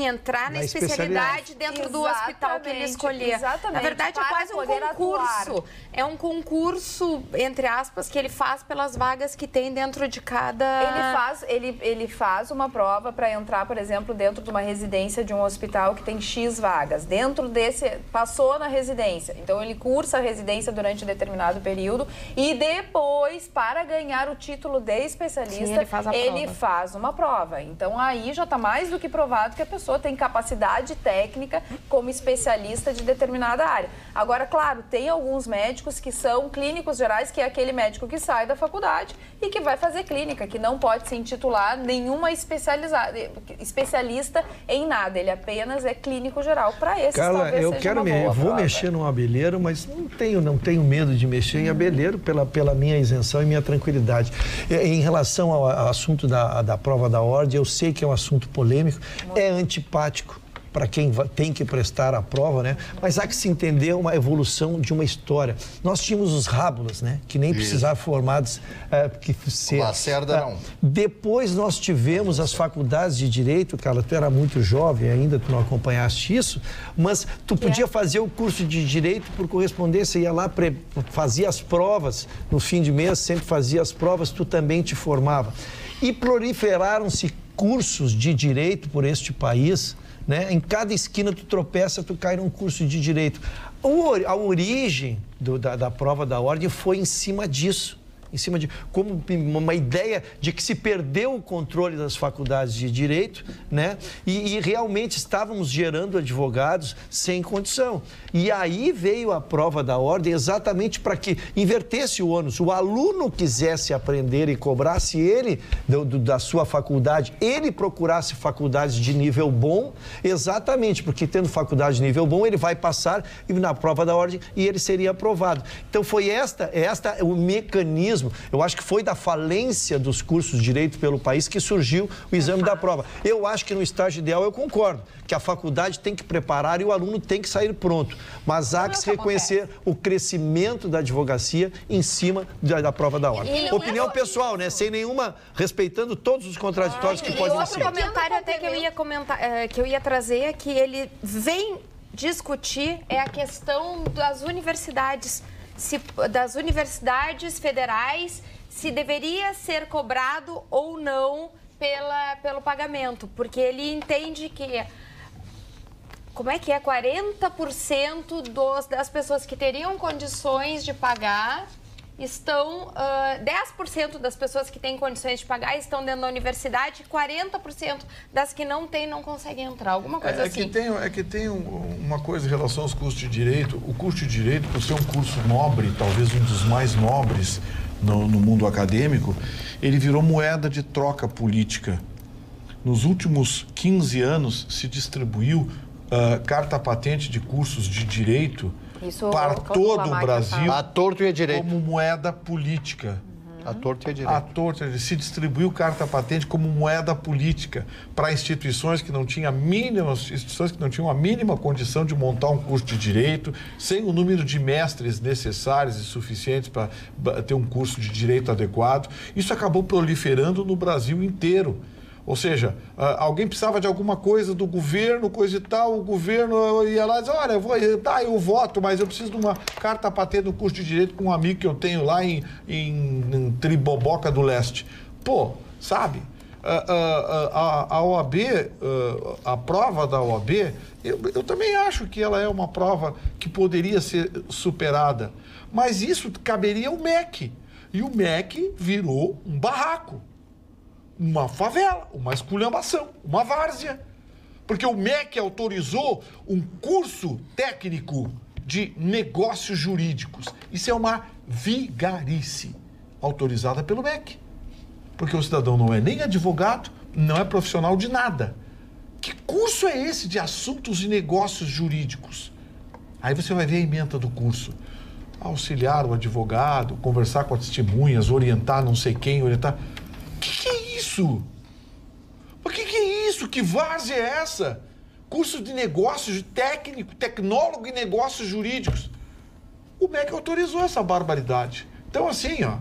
Speaker 5: entrar na especialidade dentro do hospital que ele escolher.
Speaker 2: Exatamente.
Speaker 5: Na verdade, é quase um concurso.
Speaker 2: Atuar.
Speaker 5: É um concurso, entre aspas, que ele faz pelas vagas que tem dentro de cada...
Speaker 2: Ele faz uma prova para entrar, por exemplo, dentro de uma residência de um hospital que tem X vagas. Dentro desse, passou na residência. Então, ele cursa a residência durante um determinado período e depois, para ganhar o título de especialista, ele faz uma prova. Então, aí já está mais do que provado que a pessoa tem capacidade técnica como especialista de determinada área. Agora, claro, tem alguns médicos que são clínicos gerais, que é aquele médico que sai da faculdade e que vai fazer clínica, que não pode se intitular nenhuma especialista em nada, ele apenas é clínico geral. Para esses,
Speaker 4: Carla,
Speaker 2: talvez seja uma boa
Speaker 4: vou
Speaker 2: prova.
Speaker 4: mexer num abelheiro, mas não tenho medo de mexer em abelheiro pela minha isenção e minha tranquilidade. Em relação ao assunto da prova da ordem, eu sei que é um assunto polêmico, é antipático para quem tem que prestar a prova, né? Mas há que se entender uma evolução de uma história. Nós tínhamos os rábulas, né? Que nem precisavam formados
Speaker 6: o Lacerda não.
Speaker 4: Depois nós tivemos as faculdades de Direito, Carla, tu era muito jovem ainda, tu não acompanhaste isso, mas tu podia fazer o curso de Direito por correspondência, ia lá, fazia as provas, no fim de mês sempre fazia as provas, tu também te formava. E proliferaram-se cursos de Direito por este país, né? Em cada esquina tu tropeça, tu cai num curso de Direito. A origem da prova da ordem foi em cima disso. Como uma ideia de que se perdeu o controle das faculdades de Direito, né? E realmente estávamos gerando advogados sem condição. E aí veio a prova da ordem exatamente para que invertesse o ônus. O aluno quisesse aprender e cobrasse ele da sua faculdade, ele procurasse faculdades de nível bom, exatamente, porque tendo faculdade de nível bom, ele vai passar na prova da ordem e ele seria aprovado. Então foi o mecanismo mesmo. Eu acho que foi da falência dos cursos de direito pelo país que surgiu o exame da prova. Eu acho que no estágio ideal eu concordo, que a faculdade tem que preparar e o aluno tem que sair pronto. Mas há que se reconhecer o crescimento da advocacia em cima da prova da ordem. Opinião pessoal, né? Sem nenhuma, respeitando todos os contraditórios que podem ser.
Speaker 5: Outro comentário até que eu ia trazer, que ele vem discutir, é a questão das universidades, das universidades federais, se deveria ser cobrado ou não pelo pagamento, porque ele entende que, como é que é, 40% das pessoas que teriam condições de pagar estão, 10% das pessoas que têm condições de pagar estão dentro da universidade, 40% das que não têm não conseguem entrar, alguma coisa assim.
Speaker 7: Que tem uma coisa em relação aos cursos de direito. O curso de direito, por ser um curso nobre, talvez um dos mais nobres no mundo acadêmico, ele virou moeda de troca política. Nos últimos 15 anos se distribuiu carta patente de cursos de direito para todo o Brasil,
Speaker 6: a torto e a direito,
Speaker 7: como moeda política.
Speaker 6: A torto e a direito.
Speaker 7: A torto, se distribuiu carta patente como moeda política para instituições que não tinham a mínima condição de montar um curso de direito, sem o número de mestres necessários e suficientes para ter um curso de direito adequado. Isso acabou proliferando no Brasil inteiro. Ou seja, alguém precisava de alguma coisa do governo, coisa e tal, o governo ia lá e dizia, olha, eu voto, mas eu preciso de uma carta patente no curso de direito com um amigo que eu tenho lá em Triboboca do Leste. Pô, sabe, a OAB, a prova da OAB, eu também acho que ela é uma prova que poderia ser superada, mas isso caberia ao MEC, e o MEC virou um barraco. Uma favela, uma esculhambação, uma várzea. Porque o MEC autorizou um curso técnico de negócios jurídicos. Isso é uma vigarice autorizada pelo MEC. Porque o cidadão não é nem advogado, não é profissional de nada. Que curso é esse de assuntos e negócios jurídicos? Aí você vai ver a ementa do curso. Auxiliar o advogado, conversar com as testemunhas, orientar não sei quem, orientar... O que é isso? O que é isso? Que várzea é essa? Curso de negócios, técnico, tecnólogo em negócios jurídicos. O MEC autorizou essa barbaridade. Então, assim, ó,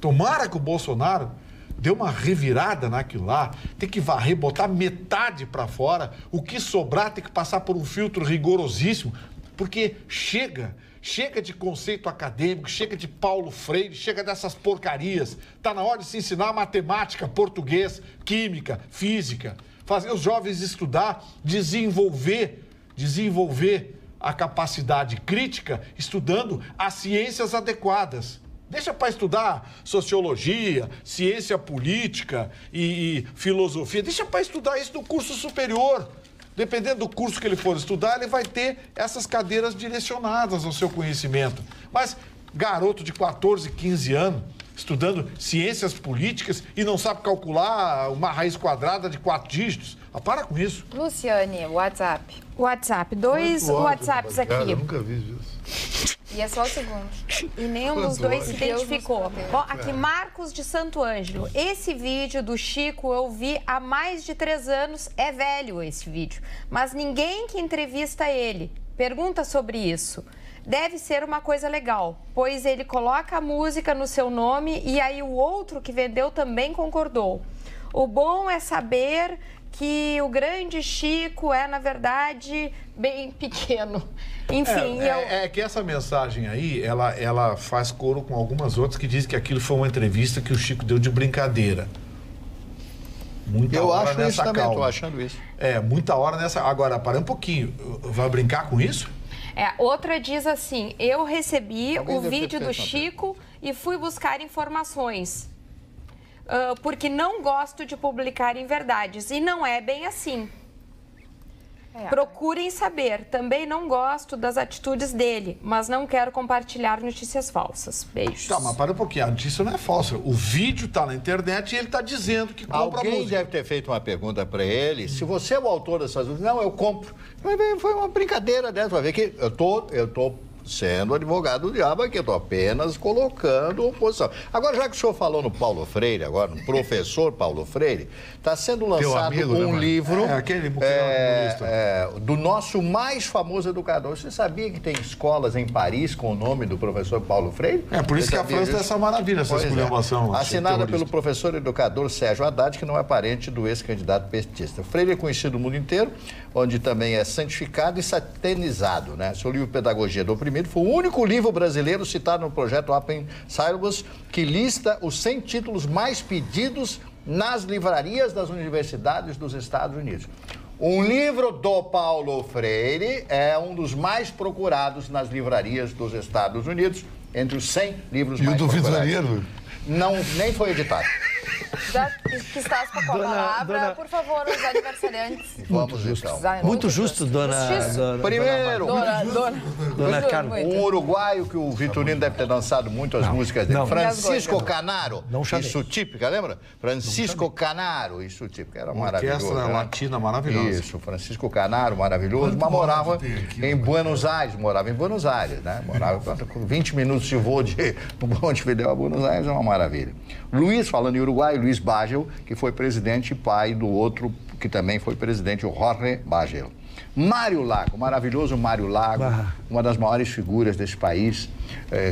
Speaker 7: tomara que o Bolsonaro dê uma revirada naquilo lá, tem que varrer, botar metade para fora, o que sobrar tem que passar por um filtro rigorosíssimo, porque chega de conceito acadêmico, chega de Paulo Freire, chega dessas porcarias. Está na hora de se ensinar matemática, português, química, física, fazer os jovens estudar, desenvolver a capacidade crítica, estudando as ciências adequadas. Deixa para estudar sociologia, ciência política e filosofia, deixa para estudar isso no curso superior. Dependendo do curso que ele for estudar, ele vai ter essas cadeiras direcionadas ao seu conhecimento. Mas garoto de 14, 15 anos, estudando ciências políticas e não sabe calcular uma raiz quadrada de 4 dígitos, para com isso.
Speaker 2: Luciane, WhatsApp.
Speaker 5: WhatsApp, 2 WhatsApps aqui.
Speaker 3: Eu nunca vi isso.
Speaker 2: E é só o segundo.
Speaker 5: E nenhum dos dois se identificou. Bom, aqui, Marcos de Santo Ângelo. Esse vídeo do Chico eu vi há mais de 3 anos. É velho esse vídeo. Mas ninguém que entrevista ele pergunta sobre isso. Deve ser uma coisa legal, pois ele coloca a música no seu nome e aí o outro que vendeu também concordou. O bom é saber que o grande Chico é, na verdade, bem pequeno. Enfim...
Speaker 7: É que essa mensagem aí, ela faz coro com algumas outras que dizem que aquilo foi uma entrevista que o Chico deu de brincadeira. Muita hora nessa
Speaker 6: isso também,
Speaker 7: calma.
Speaker 6: estou achando isso.
Speaker 7: Muita hora nessa... Agora, para um pouquinho, vai brincar com isso?
Speaker 5: Outra diz assim, eu recebi o vídeo do Chico e fui buscar informações. Porque não gosto de publicar inverdades. E não é bem assim. Procurem saber. Também não gosto das atitudes dele, mas não quero compartilhar notícias falsas. Beijos.
Speaker 7: Tá, mas para um pouquinho. A notícia não é falsa. O vídeo está na internet e ele está dizendo que compra a música.
Speaker 6: Alguém deve ter feito uma pergunta para ele. Se você é o autor dessas músicas, não, eu compro. Vai ver, foi uma brincadeira dessa. Vai ver que eu tô sendo advogado do diabo aqui, eu estou apenas colocando oposição. Agora, já que o senhor falou no Paulo Freire, agora, no professor Paulo Freire, está sendo lançado um livro do nosso mais famoso educador. Você sabia que tem escolas em Paris com o nome do professor Paulo Freire?
Speaker 7: Por isso que a França tem essa maravilha, essa esculhambação.
Speaker 6: Assinada pelo professor educador Sérgio Haddad, que não é parente do ex-candidato petista. Freire é conhecido no mundo inteiro, onde também é santificado e saturnizado, né? Seu livro Pedagogia do Oprimido foi o único livro brasileiro citado no projeto Open Syllabus, que lista os 100 títulos mais pedidos nas livrarias das universidades dos Estados Unidos. Um livro do Paulo Freire é um dos mais procurados nas livrarias dos Estados Unidos, entre os 100 livros mais procurados. E o do Vitorino? Não, nem foi editado.
Speaker 2: Já que estás com a palavra, por favor, os aniversariantes.
Speaker 6: Vamos então.
Speaker 4: Muito justo, dona
Speaker 6: Primeiro,
Speaker 4: dona Carla.
Speaker 6: Um uruguaio que o Vitorino deve ter dançado muito as músicas dele. Francisco Canaro, isso típica, lembra? Francisco Canaro, isso típica, era maravilhoso.
Speaker 7: Orquestra latina maravilhosa.
Speaker 6: Isso, Francisco Canaro, maravilhoso, mas morava em Buenos Aires, né? Morava com 20 minutos de voo de Montevidéu a Buenos Aires, é uma maravilha. Luiz, falando em Uruguai, Luiz Bagel, que foi presidente e pai do outro, que também foi presidente, o Jorge Bagel. Mário Lago, maravilhoso Mário Lago, uma das maiores figuras desse país,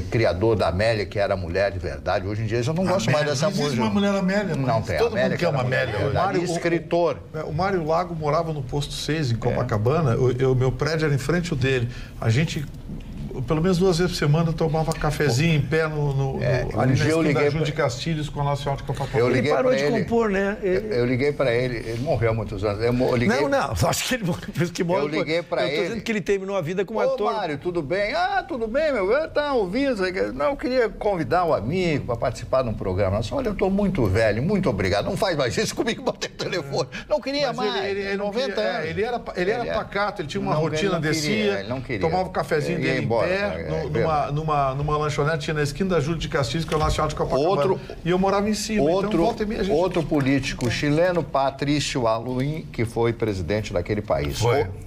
Speaker 6: criador da Amélia, que era mulher de verdade. Hoje em dia eu já não gosto mais dessa música.
Speaker 3: Não existe uma mulher Amélia,
Speaker 6: não tem.
Speaker 3: Todo
Speaker 6: Amélia,
Speaker 3: mundo quer uma Amélia.
Speaker 6: Escritor.
Speaker 7: O Mário Lago morava no posto 6, em Copacabana. Meu prédio era em frente ao dele. A gente, pelo menos 2 vezes por semana, tomava cafezinho em pé ali na esquina da Júlio de Castilhos com a Nacional de Copacabana.
Speaker 4: Ele parou de compor, né?
Speaker 6: Eu liguei pra ele há muitos anos.
Speaker 4: Acho que ele morreu.
Speaker 6: Eu liguei pra ele.
Speaker 4: Eu tô dizendo que ele terminou a vida como ator.
Speaker 6: Mário, tudo bem? Tudo bem, meu. Tá ouvindo? Não, eu queria convidar um amigo para participar de um programa. Olha, eu tô muito velho, muito obrigado. Não faz mais isso comigo, botei o telefone. Não queria mais.
Speaker 7: Ele
Speaker 6: 90 anos.
Speaker 7: Ele era pacato, ele tinha uma rotina, descia, tomava o cafezinho dele em pé, numa lanchonete na esquina da Júlio de Castilhos, que é o Nacional de Copacabana. E eu morava em cima.
Speaker 6: Outro político chileno, Patrício Aluim, que foi presidente daquele país.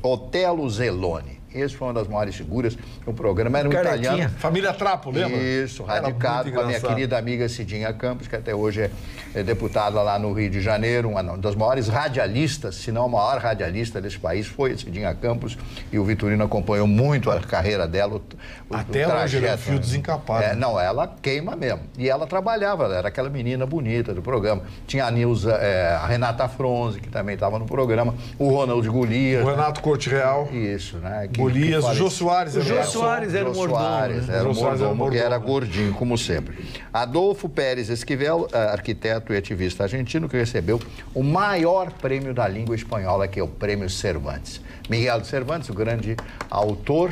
Speaker 6: Otelo Zeloni. Esse foi uma das maiores figuras do programa. Era um italiano.
Speaker 7: Família Trapo, lembra?
Speaker 6: Isso, radicado com a minha querida amiga Cidinha Campos, que até hoje é deputada lá no Rio de Janeiro, uma das maiores radialistas, se não a maior radialista desse país, foi a Cidinha Campos, e o Vitorino acompanhou muito a carreira dela,
Speaker 7: até hoje era um fio desencapado.
Speaker 6: Não, ela queima mesmo. E ela trabalhava, ela era aquela menina bonita do programa. Tinha a Nilza, a Renata Fronze, que também estava no programa, o Ronald Golias.
Speaker 7: O Renato Corte Real.
Speaker 6: Isso, né?
Speaker 7: Golias, o Jô Soares.
Speaker 4: O Jô Soares era o mordomo.
Speaker 6: E era gordinho, como sempre. Adolfo Pérez Esquivel, arquiteto e ativista argentino, que recebeu o maior prêmio da língua espanhola, que é o Prêmio Cervantes. Miguel de Cervantes, o grande autor,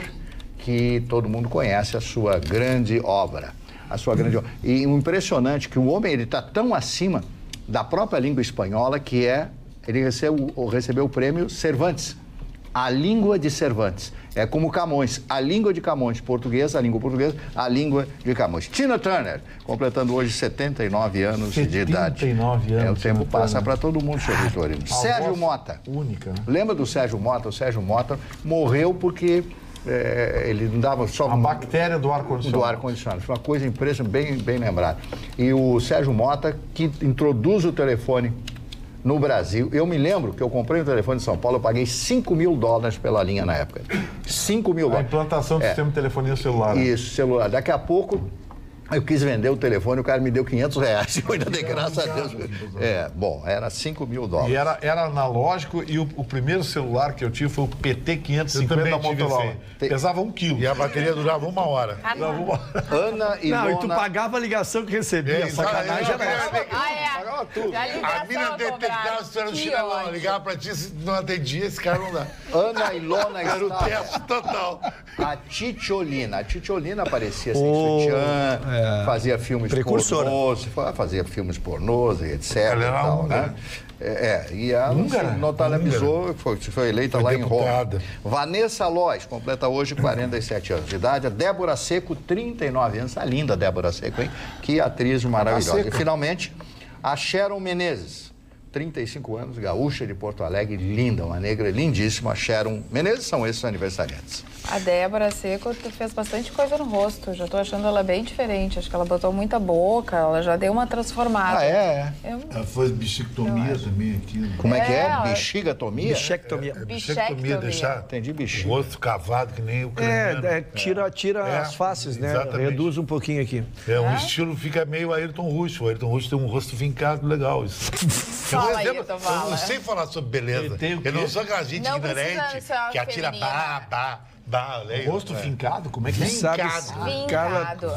Speaker 6: que todo mundo conhece a sua grande obra. E o impressionante que o homem está tão acima da própria língua espanhola que ele recebeu o prêmio Cervantes. A língua de Cervantes. É como Camões, a língua de Camões, portuguesa, a língua portuguesa, a língua de Camões. Tina Turner, completando hoje 79 anos de idade.
Speaker 7: 79 anos.
Speaker 6: O tempo passa para todo mundo, seu Vitorino. Sérgio Mota.
Speaker 7: Única, né?
Speaker 6: Lembra do Sérgio Mota? O Sérgio Mota morreu porque ele não dava só...
Speaker 7: A bactéria do ar-condicionado.
Speaker 6: Do ar-condicionado. Foi uma coisa impressionante, bem lembrada. E o Sérgio Mota, que introduz o telefone no Brasil. Eu me lembro que eu comprei um telefone em São Paulo, eu paguei $5.000 pela linha na época. $5.000.
Speaker 7: A implantação do sistema de telefonia celular.
Speaker 6: Isso, celular. Daqui a pouco eu quis vender o telefone, o cara me deu R$500. Eu ainda dei graças a Deus. Era $5.000.
Speaker 7: E era analógico, e o primeiro celular que eu tive foi o PT550 da Motorola. Pesava 1 quilo.
Speaker 3: E a bateria durava 1 hora.
Speaker 6: Ana e
Speaker 4: Não, e tu pagava a ligação que recebia. Sacanagem
Speaker 3: pagava tudo. A mina detectava se tu era um chinelão. Ligava pra ti, se não atendia, esse cara não dá.
Speaker 6: Ana Ilona
Speaker 3: era o teste total.
Speaker 6: A Titiolina aparecia sem sutiã. Fazia filmes pornôs, fazia filmes pornôs, etc.
Speaker 3: Ela era
Speaker 6: tal, né? E ela se notabilizou, foi eleita lá em Roma. Vanessa Lois, completa hoje 47 anos de idade. A Débora Seco, 39 anos. A linda Débora Seco, hein? Que atriz maravilhosa. E finalmente, a Sharon Menezes, 35 anos, gaúcha de Porto Alegre, linda, uma negra lindíssima, Sharon Menezes, são esses aniversariantes.
Speaker 2: A Débora Seco fez bastante coisa no rosto, já tô achando ela bem diferente, acho que ela botou muita boca, ela já deu uma transformada.
Speaker 6: Ah, é?
Speaker 3: Ela faz bichectomia também aqui. Né?
Speaker 6: Como é que é? Bexigatomia?
Speaker 4: Bichectomia.
Speaker 3: Bichectomia, deixar
Speaker 6: Entendi, bexiga.
Speaker 3: o rosto cavado que nem o crânio.
Speaker 4: Tira as faces, né?
Speaker 3: Exatamente.
Speaker 4: Reduz um pouquinho aqui.
Speaker 3: Um estilo fica meio Ayrton Russo. O Ayrton Russo tem um rosto vincado legal. Isso.
Speaker 2: Fala, Ayrton,
Speaker 3: eu não sei falar sobre beleza. Eu não sou aquela gente ignorante que atira
Speaker 7: Rosto fincado? Como é que é?
Speaker 2: Vincado.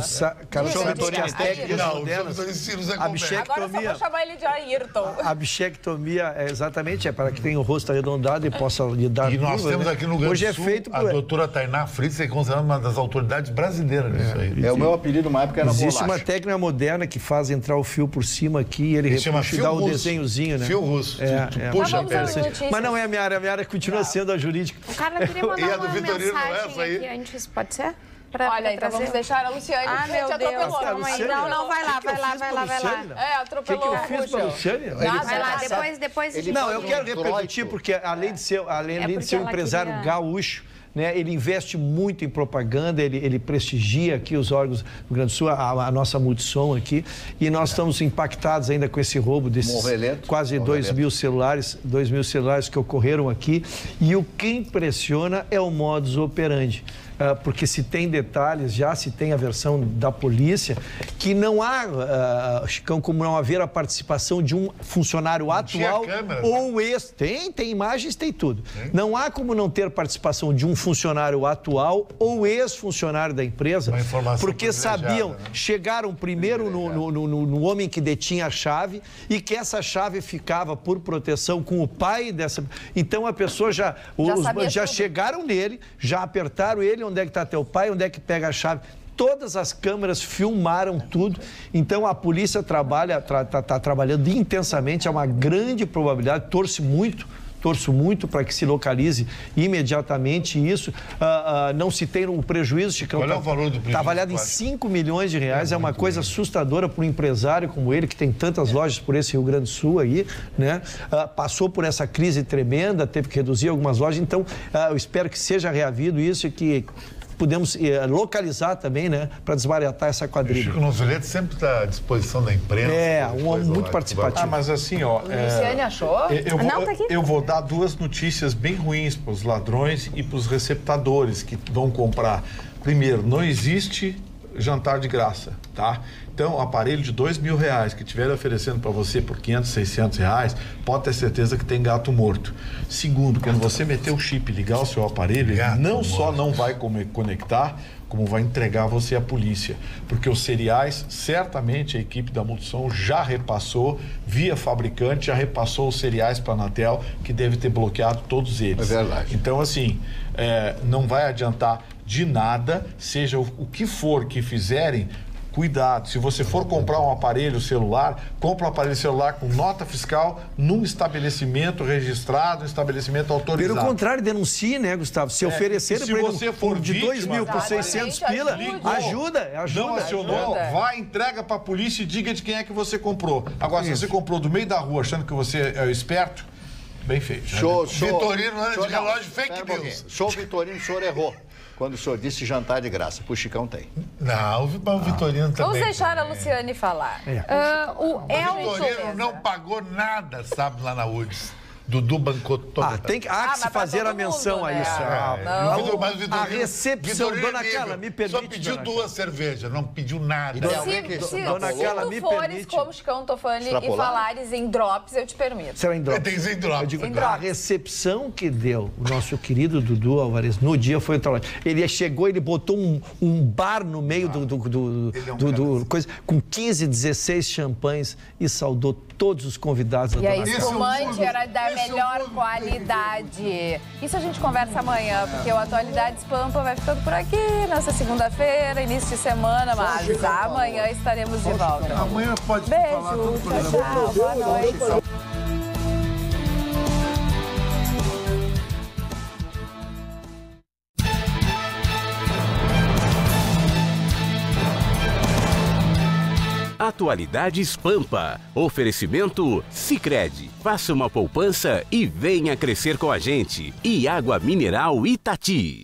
Speaker 4: Carlos Vitorino, as técnicas modernas. A
Speaker 2: Agora eu só
Speaker 4: bichectomia.
Speaker 2: vou chamar ele de Ayrton.
Speaker 4: A bichectomia é para que tenha o rosto arredondado e possa lhe dar.
Speaker 3: E nós temos aqui no Rio Grande
Speaker 4: Hoje
Speaker 3: do Sul,
Speaker 4: é feito
Speaker 3: a doutora Tainá Fritz é considerada uma das autoridades brasileiras nisso aí.
Speaker 6: O meu apelido uma época era
Speaker 4: Existe
Speaker 6: bolacha.
Speaker 4: uma técnica moderna que faz entrar o fio por cima aqui e ele repuxa e dá o desenhozinho, né?
Speaker 3: Fio russo.
Speaker 2: Puxa,
Speaker 4: mas não é a minha área continua sendo a jurídica.
Speaker 5: O cara queria mandar
Speaker 3: E a do
Speaker 5: uma
Speaker 3: Vitorino não é
Speaker 5: mensagem
Speaker 3: essa aí?
Speaker 5: aqui antes, pode ser?
Speaker 2: Olha, então vamos deixar a Luciane.
Speaker 5: Ah, meu Deus, calma aí. Não, vai lá.
Speaker 2: Atropelou
Speaker 4: O que eu fiz pra Luciane?
Speaker 5: Vai lá, depois a gente...
Speaker 4: Não, eu quero repercutir porque além de ser um empresário gaúcho, né, ele investe muito em propaganda, ele prestigia aqui os órgãos do Rio Grande do Sul, a nossa Multissom aqui, e nós estamos impactados ainda com esse roubo desses quase 2 mil celulares que ocorreram aqui, e o que impressiona é o modus operandi. Porque se tem detalhes, já se tem a versão da polícia, que não há, Chicão, como não haver a participação de um funcionário atual ou ex. Tem imagens, tem tudo. Não há como não ter participação de um funcionário atual ou ex-funcionário da empresa, porque sabiam, chegaram primeiro no homem que detinha a chave e que essa chave ficava por proteção com o pai dessa... Então a pessoa já chegaram nele, já apertaram ele, onde é que está teu pai, onde é que pega a chave. Todas as câmeras filmaram tudo, então a polícia está trabalhando intensamente, há uma grande probabilidade, torço muito para que se localize imediatamente isso. Não se tem o prejuízo, Chicão.
Speaker 3: Qual é o valor do prejuízo? Está
Speaker 4: avaliado em 5 milhões de reais. É uma coisa assustadora para um empresário como ele, que tem tantas lojas por esse Rio Grande do Sul aí, né? Passou por essa crise tremenda, teve que reduzir algumas lojas. Então, eu espero que seja reavido isso e que podemos localizar também, né, para desbaratar essa quadrilha.
Speaker 3: O Chico Novelete sempre está à disposição da imprensa.
Speaker 4: Um homem muito participativo.
Speaker 7: Mas assim,
Speaker 2: Luciane achou?
Speaker 7: Eu vou dar 2 notícias bem ruins para os ladrões e para os receptadores que vão comprar. Primeiro, não existe jantar de graça, tá? Então, o aparelho de R$2.000 que estiver oferecendo para você por R$500, R$600, pode ter certeza que tem gato morto. Segundo, quando você meter o chip e ligar o seu aparelho, ele não só não vai conectar, como vai entregar você à polícia. Porque os cereais, certamente a equipe da Multissom já repassou, via fabricante, já repassou os cereais para a Anatel, que deve ter bloqueado todos eles.
Speaker 6: É verdade.
Speaker 7: Então, assim, não vai adiantar de nada, seja o que for que fizerem, cuidado. Se você for comprar um aparelho celular, compra um aparelho celular com nota fiscal num estabelecimento registrado, um estabelecimento autorizado.
Speaker 4: Pelo contrário, denuncie, né, Gustavo? Se oferecerem
Speaker 7: para ele
Speaker 4: de 2.000 por 600 pila, ajuda.
Speaker 7: Não acionou, vai, entrega para a polícia e diga de quem é que você comprou. Agora, se você comprou do meio da rua achando que você é esperto, bem feito.
Speaker 6: Show.
Speaker 3: Vitorino anda de relógio fake news.
Speaker 6: Show, Vitorino, o senhor errou. Quando o senhor disse jantar de graça, pro Chicão tem.
Speaker 3: Não, o Vitorino também.
Speaker 2: Vamos deixar a Luciane falar.
Speaker 3: O Vitorino não pagou nada, sabe, lá na URGS. Dudu bancou toda.
Speaker 4: Tem que se fazer a menção a isso. A recepção, dona Carla, me permite.
Speaker 3: Só pediu 2 cervejas, não pediu nada.
Speaker 4: Dona Carla, me permite.
Speaker 2: Se como Chicão Tofani e falares em drops, eu te permito.
Speaker 4: Será em drops?
Speaker 3: Tem em drops.
Speaker 4: A recepção que deu o nosso querido Dudu Alvarez no dia foi outra. Ele chegou, ele botou um bar no meio do coisa, com 15, 16 champanhes e saudou todos os convidados da
Speaker 2: Dona Carla. E a espumante era da melhor qualidade. Isso a gente conversa amanhã, porque o Atualidades Pampa vai ficando por aqui nessa segunda-feira, início de semana, mas amanhã estaremos de volta.
Speaker 3: Amanhã pode falar tudo.
Speaker 2: Beijo, tchau, boa noite.
Speaker 1: Atualidades Pampa. Oferecimento Sicredi. Faça uma poupança e venha crescer com a gente. E água mineral Itati.